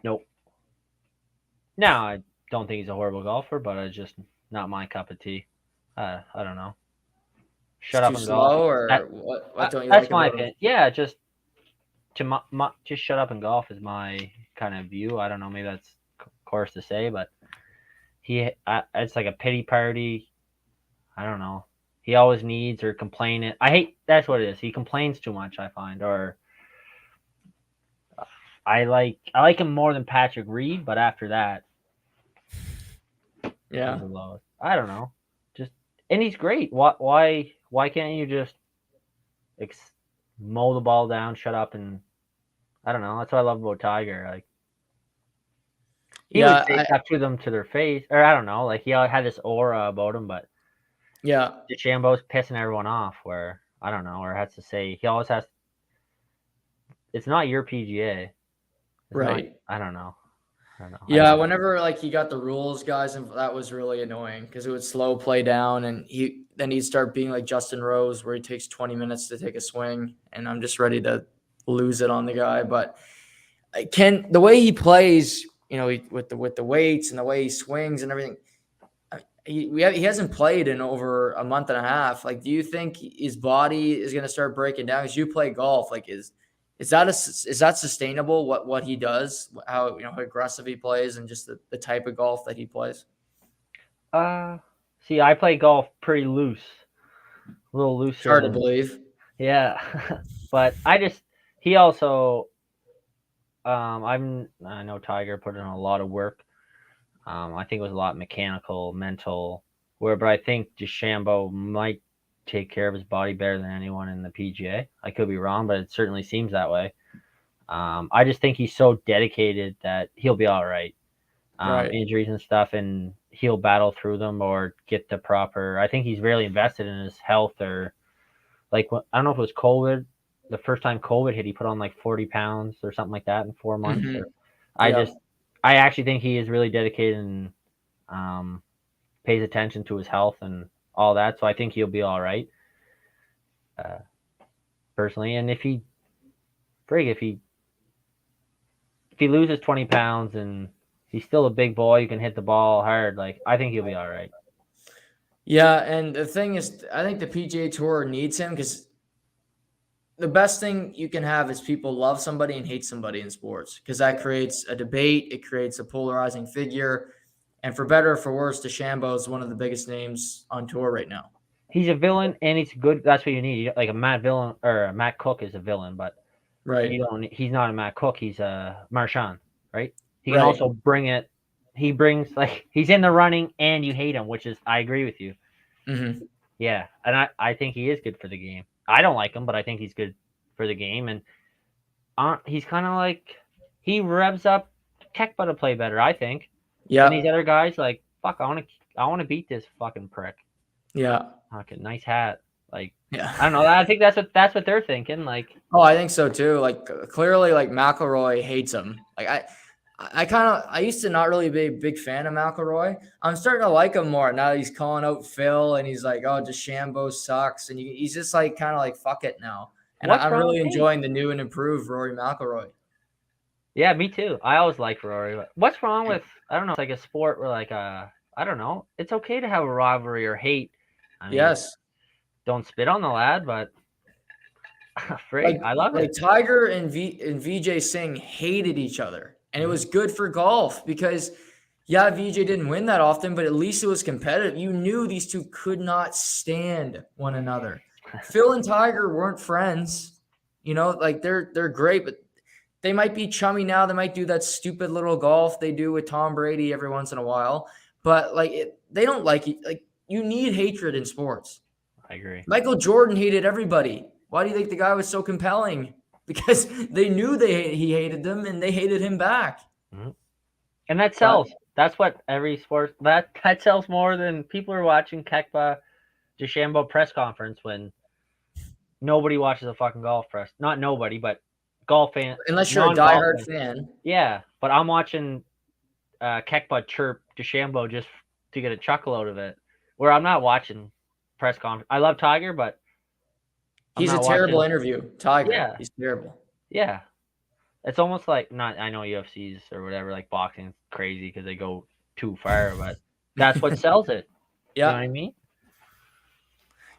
Nope. No, I don't think he's a horrible golfer, but it's just not my cup of tea. I don't know. shut It's up too and golf. slow, That or what don't you that's like my about him? opinion. Yeah, just just shut up and golf is my kind of view. I don't know, maybe that's coarse to say, but it's like a pity party. I don't know. He always needs or complaining. I hate that's what it is. He complains too much, I find. Or I like him more than Patrick Reed, but after that, he's Yeah. the lowest. I don't know. Just and he's great. Why can't you just ex- mow the ball down, shut up, and I don't know. That's what I love about Tiger. Like he would Yeah, say stuff to them to their face, or I don't know. Like he had this aura about him, but yeah, DeChambeau's pissing everyone off. Where I don't know, or has to say he always has. It's not your PGA. It's not. right. I don't know. I don't know. I Yeah, don't. whenever like he got the rules, guys, and that was really annoying because it would slow play down, and he'd start being like Justin Rose, where he takes 20 minutes to take a swing, and I'm just ready to lose it on the guy. But the way he plays, with the weights and the way he swings and everything, he hasn't played in over a month and a half. Like, do you think his body is going to start breaking down? Because you play golf, like is that sustainable? What he does, how how aggressive he plays, and just the type of golf that he plays. Uh, See, I play golf pretty loose, a little It's looser hard to than believe. yeah. But he also I know Tiger put in a lot of work. I think it was a lot mechanical, mental. But I think DeChambeau might take care of his body better than anyone in the PGA. I could be wrong, but it certainly seems that way. I just think he's so dedicated that he'll be all right. Right. Injuries and stuff, and he'll battle through them or get the proper. I think he's really invested in his health, or like I don't know if it was COVID. The first time COVID hit, he put on like 40 pounds or something like that in 4 months. Hmm. Or I Yeah. just, I actually think he is really dedicated and um, pays attention to his health and all that. So I think he'll be all right, uh, personally. And if he loses 20 pounds and he's still a big boy, you can hit the ball hard. Like I think he'll be all right. Yeah, and the thing is, I think the PGA Tour needs him because the best thing you can have is people love somebody and hate somebody in sports because that creates a debate. It creates a polarizing figure. And for better or for worse, DeChambeau is one of the biggest names on tour right now. He's a villain and he's good. That's what you need. Like a Matt villain or a Matt Cook is a villain, but Right. he's not a Matt Cook. He's a Marchand, right? He can Right. also bring it. He brings like he's in the running and you hate him, which is I agree with you. Hmm. Yeah, and I think he is good for the game. I don't like him, but I think he's good for the game, and he's kind of like he revs up Kekba to play better. I think than these Yeah. other guys. Like fuck, I want to beat this fucking prick. Yeah. Fucking nice hat. Like I don't Yeah. know. I think that's what they're thinking. Like Oh, I think so too. Like clearly, like McIlroy hates him. Like I used to not really be a big fan of McIlroy. I'm starting to like him more now that he's calling out Phil and he's like, "Oh, DeChambeau sucks," and he's just like kind of like "fuck it" now. And what's I'm wrong really with me? enjoying the new and improved Rory McIlroy. Yeah, me too. I always like Rory. But what's wrong with I don't know. It's like a sport where like I don't know. It's okay to have a rivalry or hate. I mean, Yes, don't spit on the lad, but like frig, I love like it. Tiger and VJ Singh hated each other, and it Mhm. was good for golf because yeah, VJ didn't win that often, but at least it was competitive. You knew these two could not stand one another. Phil and Tiger weren't friends. Like they're great, but they might be chummy now. They might do that stupid little golf they do with Tom Brady every once in a while. But they don't like it. Like you need hatred in sports. I agree. Michael Jordan hated everybody. Why do you think the guy was so compelling? Because they knew he hated them and they hated him back. Mhm. And that But sells. That's what every sport that sells more than people are watching Kekba DeChambeau press conference when nobody watches a fucking golf press. Not nobody, but golf fan, unless you're a non-golf diehard fan. fan, Yeah, but I'm watching Kekba chirp DeChambeau just to get a chuckle out of it. Where I'm not watching press conference. I love Tiger, but I'm he's a not terrible watching. interview. Tiger, Yeah, he's terrible. yeah. It's almost like not. I know UFC's or whatever, like boxing's crazy because they go too far, but that's what sells it. You know what Yeah. I mean?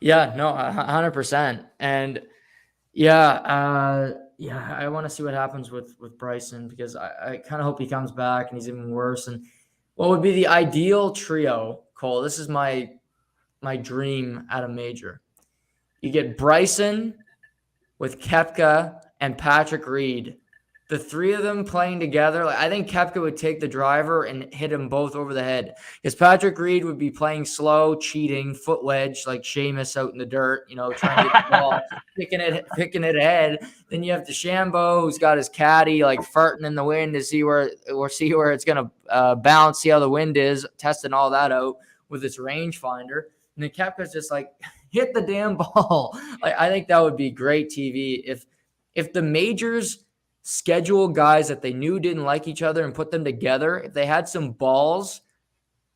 Yeah, no, 100%. And yeah, I want to see what happens with Bryson because I kind of hope he comes back and he's even worse. And what would be the ideal trio, Cole? This is my dream at a major. You get Bryson with Kepka and Patrick Reed. The three of them playing together, like, I think Kepka would take the driver and hit them both over the head. Because Patrick Reed would be playing slow, cheating, foot wedge like Seamus out in the dirt, trying to get the ball, picking it ahead. Then you have DeChambeau, who's got his caddy like farting in the wind to see where it's gonna bounce, see how the wind is, testing all that out with its rangefinder. And then Kepka's just like, hit the damn ball. Like, I think that would be great TV if the majors schedule guys that they knew didn't like each other and put them together. If they had some balls,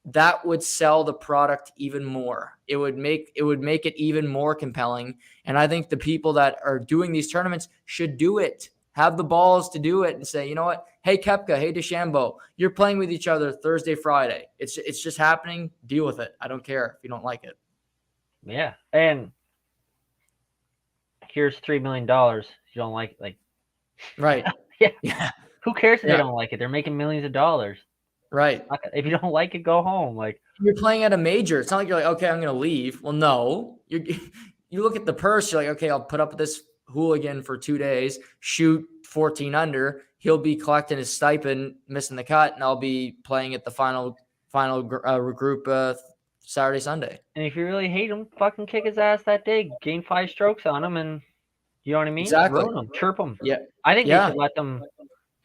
that would sell the product even more. It would make it even more compelling. And I think the people that are doing these tournaments should do it. Have the balls to do it and say, you know what? Hey, Kepka, hey, DeChambeau, you're playing with each other Thursday, Friday. It's just happening. Deal with it. I don't care if you don't like it. Yeah, and here's $3 million. You don't like it, like, Right. yeah. Yeah. Who cares if Yeah. they don't like it? They're making millions of dollars. Right. If you don't like it, go home. Like, You're playing at a major. It's not like you're like, okay, I'm going to leave. Well, no. You look at the purse. You're like, okay, I'll put up with this hooligan for 2 days, shoot 14 under. He'll be collecting his stipend, missing the cut, and I'll be playing at the final group Saturday, Sunday. and if you really hate him, fucking kick his ass that day. Gain 5 strokes on him, and you know what I mean? Exactly. Ruin him, chirp him. Yeah. I think they Yeah. should let them.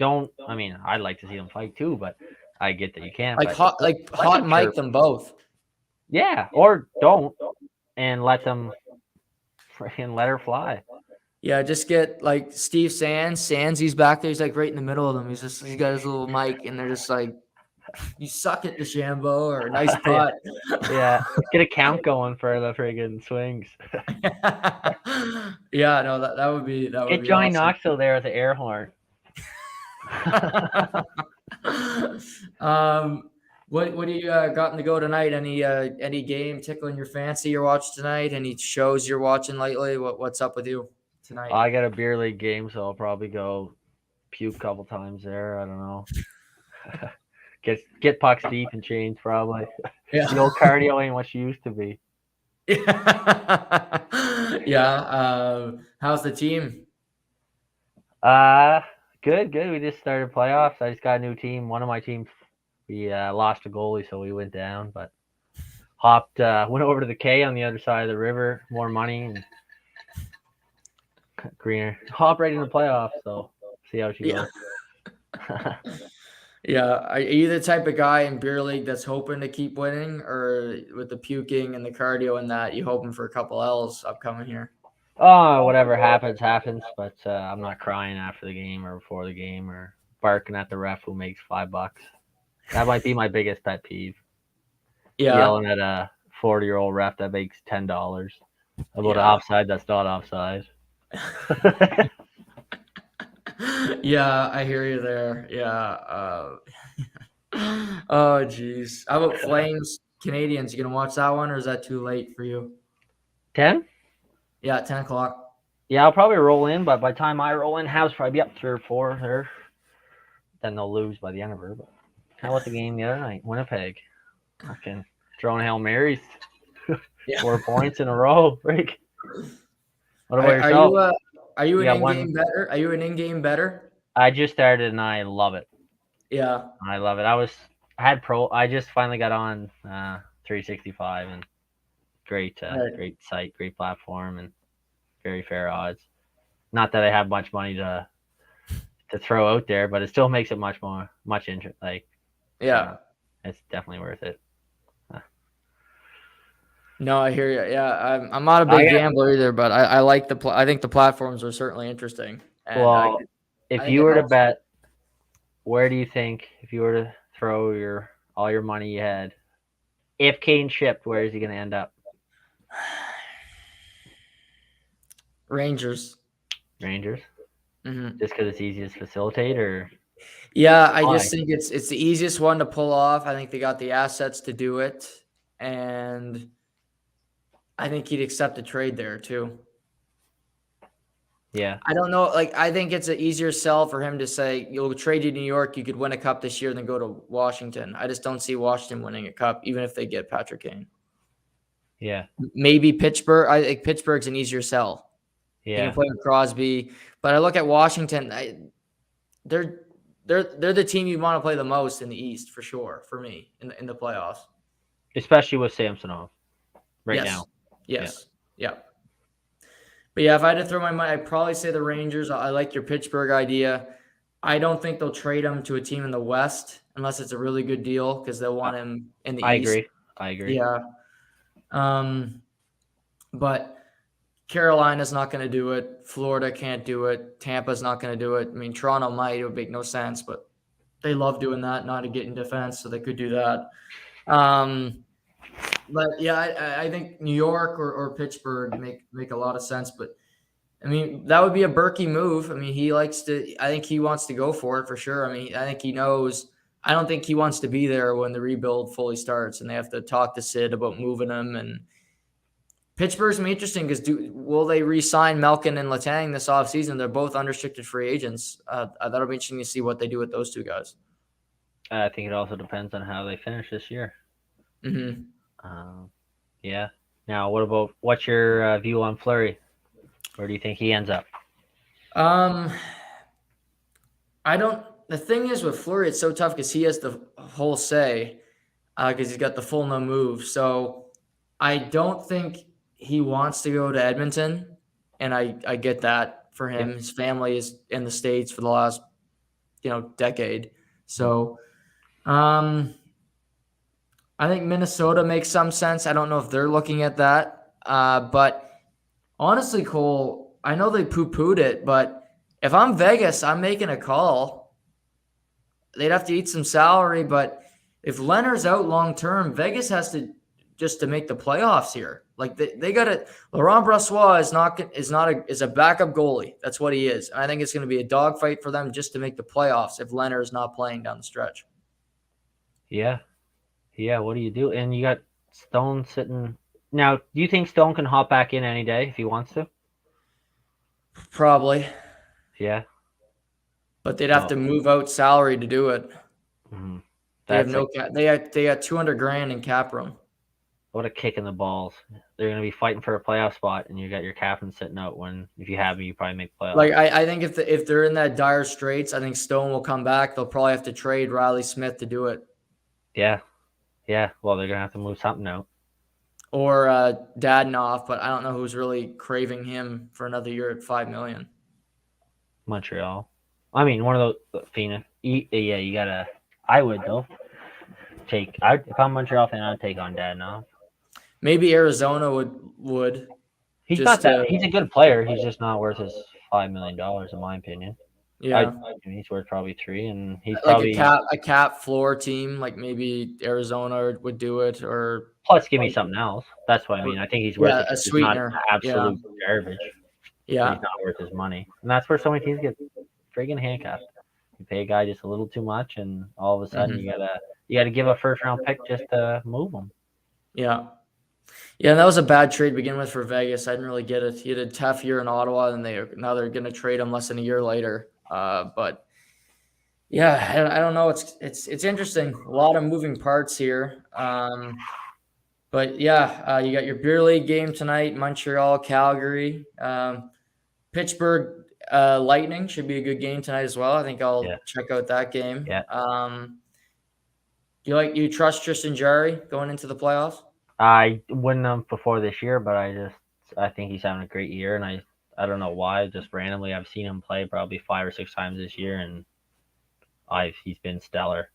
I mean, I'd like to see them fight too, but I get that you can't. Like but hot mic chirp. them both. Yeah, or don't, and let them freaking let her fly. Yeah, just get like Steve Sands, he's back there. He's like right in the middle of them. He's got his little mic, and they're just like, "You suck it, DeChambeau," or "Nice putt." Yeah, get a count going for the friggin' swings. Yeah, no, that would be Get Johnny awesome. Knoxville there with the air horn. What do you gotten to go tonight? Any game tickling your fancy you're watching tonight? Any shows you're watching lately? What's up with you tonight? I got a beer league game, so I'll probably go puke a couple times there. I don't know. Get pucks deep and change probably. Yeah. The old cardio ain't what she used to be. Yeah. How's the team? Good. We just started playoffs. I just got a new team. One of my teams, we lost a goalie, so we went down. But went over to the K on the other side of the river, more money and greener. Hop right in the playoffs, so see how she goes. Yeah. Are you the type of guy in beer league that's hoping to keep winning, or with the puking and the cardio and that, you hoping for a couple L's upcoming here? Oh, whatever happens. But I'm not crying after the game or before the game or barking at the ref who makes $5. That might be my biggest pet peeve. Yeah. Yelling at a 40-year-old ref that makes $10 about an offside that's not offside. Yeah, I hear you there. Yeah. Oh, geez. How about Flames Canadians? You gonna watch that one, or is that too late for you? 10? Yeah, 10 o'clock. Yeah, I'll probably roll in, but by the time I roll in, House probably be up 3 or 4 there. Then they'll lose by the end of her. But how about the game the other night? Winnipeg. Fucking throwing Hail Marys. Yeah. 4 points in a row. Freak. What about yourself? Are you an in-game better? Are you an in-game better? I just started and I love it. Yeah. I love it. I just finally got on 365 and great site, great platform, and very fair odds. Not that I have much money to throw out there, but it still makes it much interest. Like, yeah, it's definitely worth it. No, I hear you. Yeah, I'm not a big gambler either, but I like I think the platforms are certainly interesting. And well, if you were to bet, where do you think, if you were to throw all your money you had, if Kane shipped, where is he going to end up? Rangers. Mm-hmm. Just because it's easiest to facilitate, or? Yeah, I just think it's the easiest one to pull off. I think they got the assets to do it, and I think he'd accept a trade there too. Yeah. I don't know. Like, I think it's an easier sell for him to say, you'll trade you to New York. You could win a cup this year, then go to Washington. I just don't see Washington winning a cup, even if they get Patrick Kane. Yeah. Maybe Pittsburgh. I think Pittsburgh's an easier sell. He can Yeah. play with Crosby. But I look at Washington. They're they're the team you want to play the most in the East for sure. For me, in the playoffs. Especially with Samsonov right Yes. now. Yes. Yeah. But yeah, if I had to throw my money, I'd probably say the Rangers. I like your Pittsburgh idea. I don't think they'll trade him to a team in the West unless it's a really good deal because they'll I, want him in the I East. agree. I agree. Yeah. But Carolina's not going to do it. Florida can't do it. Tampa's not going to do it. I mean, Toronto might. It would make no sense, but they love doing that, not to get in defense, so they could do that. But yeah, I think New York or Pittsburgh make a lot of sense. But I mean, that would be a Berkey move. I mean, he likes to. I think he wants to go for it for sure. I mean, I think he knows. I don't think he wants to be there when the rebuild fully starts, and they have to talk to Sid about moving him. And Pittsburgh's gonna be interesting because will they re-sign Malkin and Letang this offseason? They're both unrestricted free agents. That'll be interesting to see what they do with those two guys. I think it also depends on how they finish this year. Mm-hmm. Yeah. Now, what's your view on Fleury? Where do you think he ends up? I don't. The thing is with Fleury, it's so tough because he has the whole say because he's got the full no move. So I don't think he wants to go to Edmonton, and I get that for him. Yeah. His family is in the States for the last decade. So I think Minnesota makes some sense. I don't know if they're looking at that, but honestly, Cole, I know they poo-pooed it, but if I'm Vegas, I'm making a call. They'd have to eat some salary, but if Leonard's out long term, Vegas has to just to make the playoffs here. Like they got to. Laurent Brossoit is a backup goalie. That's what he is. And I think it's going to be a dogfight for them just to make the playoffs if Leonard's not playing down the stretch. Yeah. Yeah. What do you do? And you got Stone sitting. Now, do you think Stone can hop back in any day if he wants to? Probably, Yeah. but they'd have to move out salary to do it. Mm-hmm. They have no cap. They got $200,000 in cap room. What a kick in the balls. They're going to be fighting for a playoff spot, and you got your captain sitting out when, if you have me, you probably make playoffs. Like, I think if they're in that dire straits, I think Stone will come back. They'll probably have to trade Riley Smith to do it. Yeah. Yeah. Well, they're going to have to move something out. Or Dadonov, but I don't know who's really craving him for another year at $5 million. Montreal. I mean, one of those Phoenix. Yeah, you got to. I would, though. If I'm Montreal fan, I'd take on Dadonov. Maybe Arizona would. He's not that. He's a good player. He's just not worth his $5 million, in my opinion. Yeah, he's worth probably $3 million, and he's like probably a cap floor team. Like maybe Arizona would do it, or plus give me something else. That's what I mean. I think he's worth a sweetener. Not absolute garbage. Yeah, he's not worth his money, and that's where so many teams get friggin' handcuffed. You pay a guy just a little too much, and all of a sudden you gotta give a first round pick just to move him. Yeah. Yeah, that was a bad trade to begin with for Vegas. I didn't really get it. He had a tough year in Ottawa, and now they're going to trade him less than a year later. But yeah, I don't know. It's interesting. A lot of moving parts here. But yeah, you got your beer league game tonight. Montreal, Calgary, Pittsburgh, Lightning should be a good game tonight as well. I think I'll check out that game. Yeah. You trust Tristan Jarry going into the playoffs? I wouldn't have before this year, but I think he's having a great year, and I don't know why. Just randomly, I've seen him play probably 5 or 6 times this year, and he's been stellar.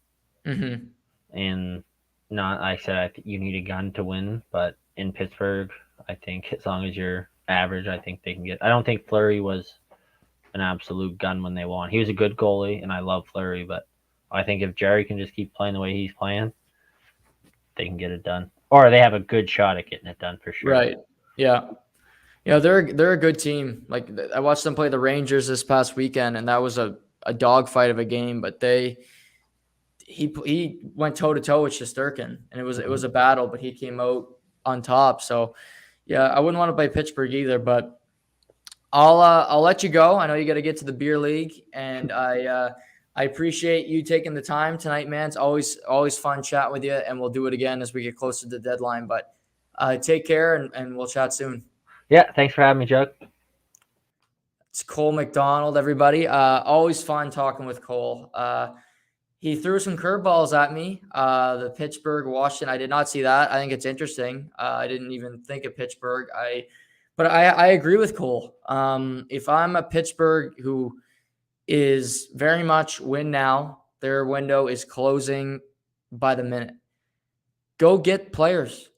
Mm-hmm. And not, I said you need a gun to win, but in Pittsburgh, I think as long as you're average, I think they can get. I don't think Fleury was an absolute gun when they won. He was a good goalie, and I love Fleury, but I think if Jarry can just keep playing the way he's playing, they can get it done. Or they have a good shot at getting it done for sure. Right. Yeah. Yeah, they're a good team. Like I watched them play the Rangers this past weekend, and that was a dogfight of a game. But he went toe to toe with Shesterkin, and it was a battle, but he came out on top. So Yeah, I wouldn't want to play Pittsburgh either, but I'll let you go. I know you got to get to the beer league, and I appreciate you taking the time tonight, man. It's always fun chatting with you, and we'll do it again as we get closer to the deadline. But take care, and we'll chat soon. Yeah, thanks for having me, Chuck. It's Cole MacDonald, everybody. Always fun talking with Cole. He threw some curveballs at me. The Pittsburgh, Washington. I did not see that. I think it's interesting. I didn't even think of Pittsburgh. But I agree with Cole. If I'm a Pittsburgh who is very much win now, their window is closing by the minute. Go get players.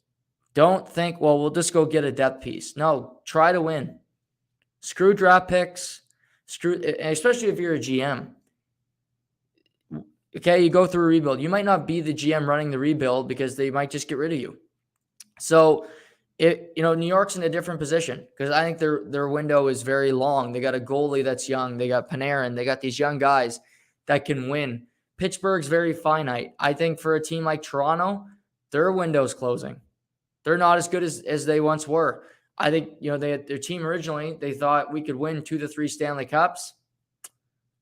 Don't think, well, we'll just go get a depth piece. No, try to win. Screw draft picks. Especially if you're a GM. Okay, you go through a rebuild. You might not be the GM running the rebuild because they might just get rid of you. So, New York's in a different position because I think their window is very long. They got a goalie that's young. They got Panarin. They got these young guys that can win. Pittsburgh's very finite. I think for a team like Toronto, their window's closing. They're not as good as they once were. I think, they had their team originally, they thought we could win 2 to 3 Stanley Cups.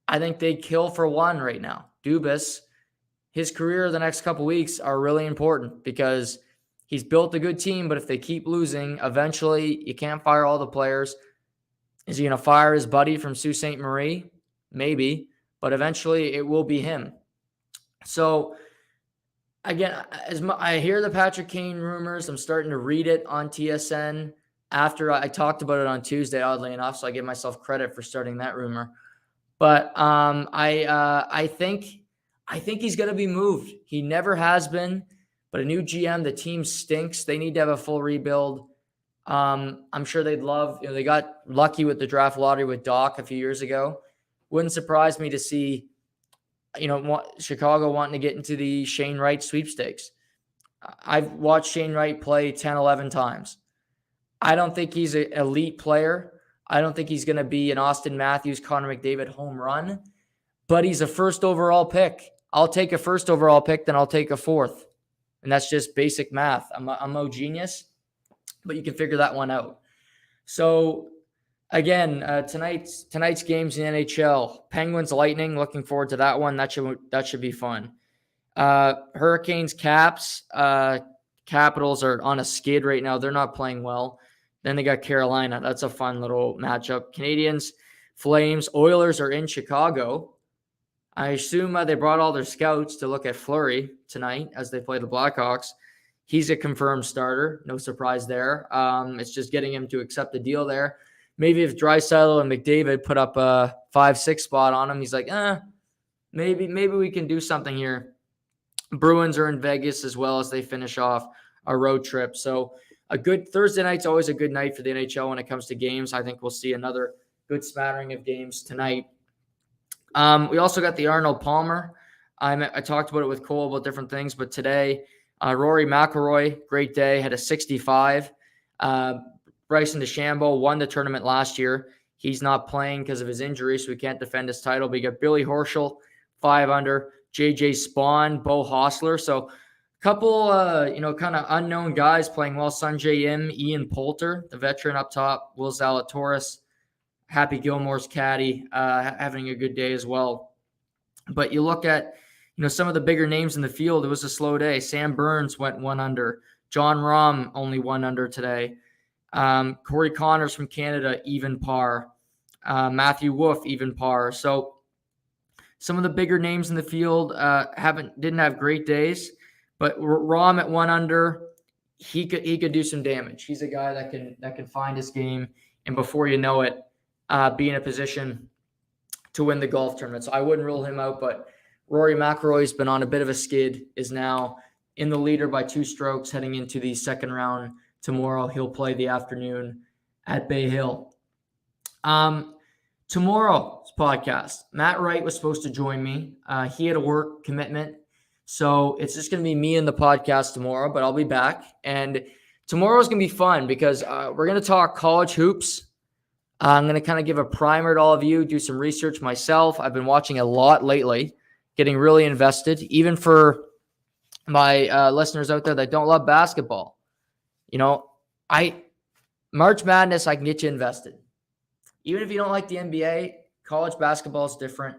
I think they'd kill for one right now. Dubas, his career the next couple weeks are really important because he's built a good team, but if they keep losing, eventually you can't fire all the players. Is he going to fire his buddy from Sault Ste. Marie? Maybe, but eventually it will be him. So, again, I hear the Patrick Kane rumors. I'm starting to read it on TSN after I talked about it on Tuesday, oddly enough, so I give myself credit for starting that rumor. But I think he's going to be moved. He never has been. But a new GM, the team stinks. They need to have a full rebuild. I'm sure they'd love. They got lucky with the draft lottery with Doc a few years ago. Wouldn't surprise me to see, Chicago wanting to get into the Shane Wright sweepstakes. I've watched Shane Wright play 10, 11 times. I don't think he's an elite player. I don't think he's going to be an Austin Matthews, Connor McDavid home run, but he's a first overall pick. I'll take a first overall pick, then I'll take a fourth. And that's just basic math. I'm no genius, but you can figure that one out. So, again, tonight's games in the NHL. Penguins, Lightning, looking forward to that one. That should be fun. Hurricanes, Caps. Capitals are on a skid right now. They're not playing well. Then they got Carolina. That's a fun little matchup. Canadians, Flames, Oilers are in Chicago. I assume they brought all their scouts to look at Fleury tonight as they play the Blackhawks. He's a confirmed starter. No surprise there. It's just getting him to accept the deal there. Maybe if Draisaitl and McDavid put up a 5-6 spot on him, he's like, maybe we can do something here. Bruins are in Vegas as well as they finish off a road trip. So a good Thursday night's always a good night for the NHL when it comes to games. I think we'll see another good smattering of games tonight. We also got the Arnold Palmer. I talked about it with Cole about different things, but today, Rory Mcilroy, great day, had a 65. Bryson DeChambeau won the tournament last year. He's not playing because of his injury, so he can't defend his title. But you got Billy Horschel, 5 under, JJ Spawn, Bo Hostler. So a couple, kind of unknown guys playing well. Sanjay Im, Ian Poulter, the veteran up top, Will Zalatoris, Happy Gilmore's caddy, having a good day as well. But you look at, some of the bigger names in the field, it was a slow day. Sam Burns went 1 under. John Rahm only 1 under today. Corey Connors from Canada, even par. Matthew Wolff, even par. So some of the bigger names in the field didn't have great days. But Rahm at 1 under, he could do some damage. He's a guy that can find his game, and before you know it, be in a position to win the golf tournament. So I wouldn't rule him out, but Rory McIlroy's been on a bit of a skid, is now in the leader by 2 strokes heading into the second round tomorrow. He'll play the afternoon at Bay Hill. Tomorrow's podcast, Matt Wright was supposed to join me. He had a work commitment. So it's just going to be me and the podcast tomorrow, but I'll be back. And tomorrow's going to be fun because we're going to talk college hoops. I'm going to kind of give a primer to all of you, do some research myself. I've been watching a lot lately, getting really invested, even for my listeners out there that don't love basketball. March Madness, I can get you invested. Even if you don't like the NBA, college basketball is different.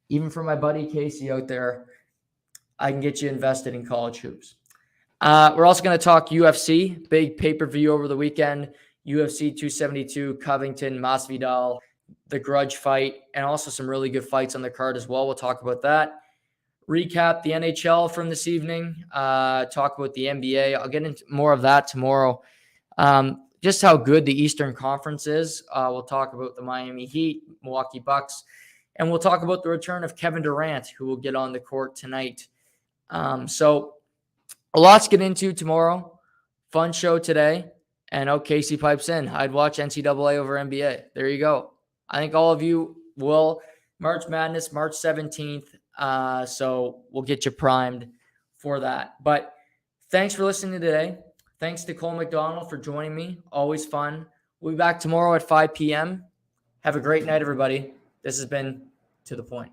Even for my buddy Casey out there, I can get you invested in college hoops. We're also going to talk UFC, big pay-per-view over the weekend. UFC 272, Covington, Masvidal, the grudge fight, and also some really good fights on the card as well. We'll talk about that. Recap the NHL from this evening. Talk about the NBA. I'll get into more of that tomorrow. Just how good the Eastern Conference is. We'll talk about the Miami Heat, Milwaukee Bucks, and we'll talk about the return of Kevin Durant, who will get on the court tonight. So a lot to get into tomorrow. Fun show today. And Casey pipes in. I'd watch NCAA over NBA. There you go. I think all of you will. March Madness, March 17th. So we'll get you primed for that. But thanks for listening today. Thanks to Cole MacDonald for joining me. Always fun. We'll be back tomorrow at 5 p.m. Have a great night, everybody. This has been To The Point.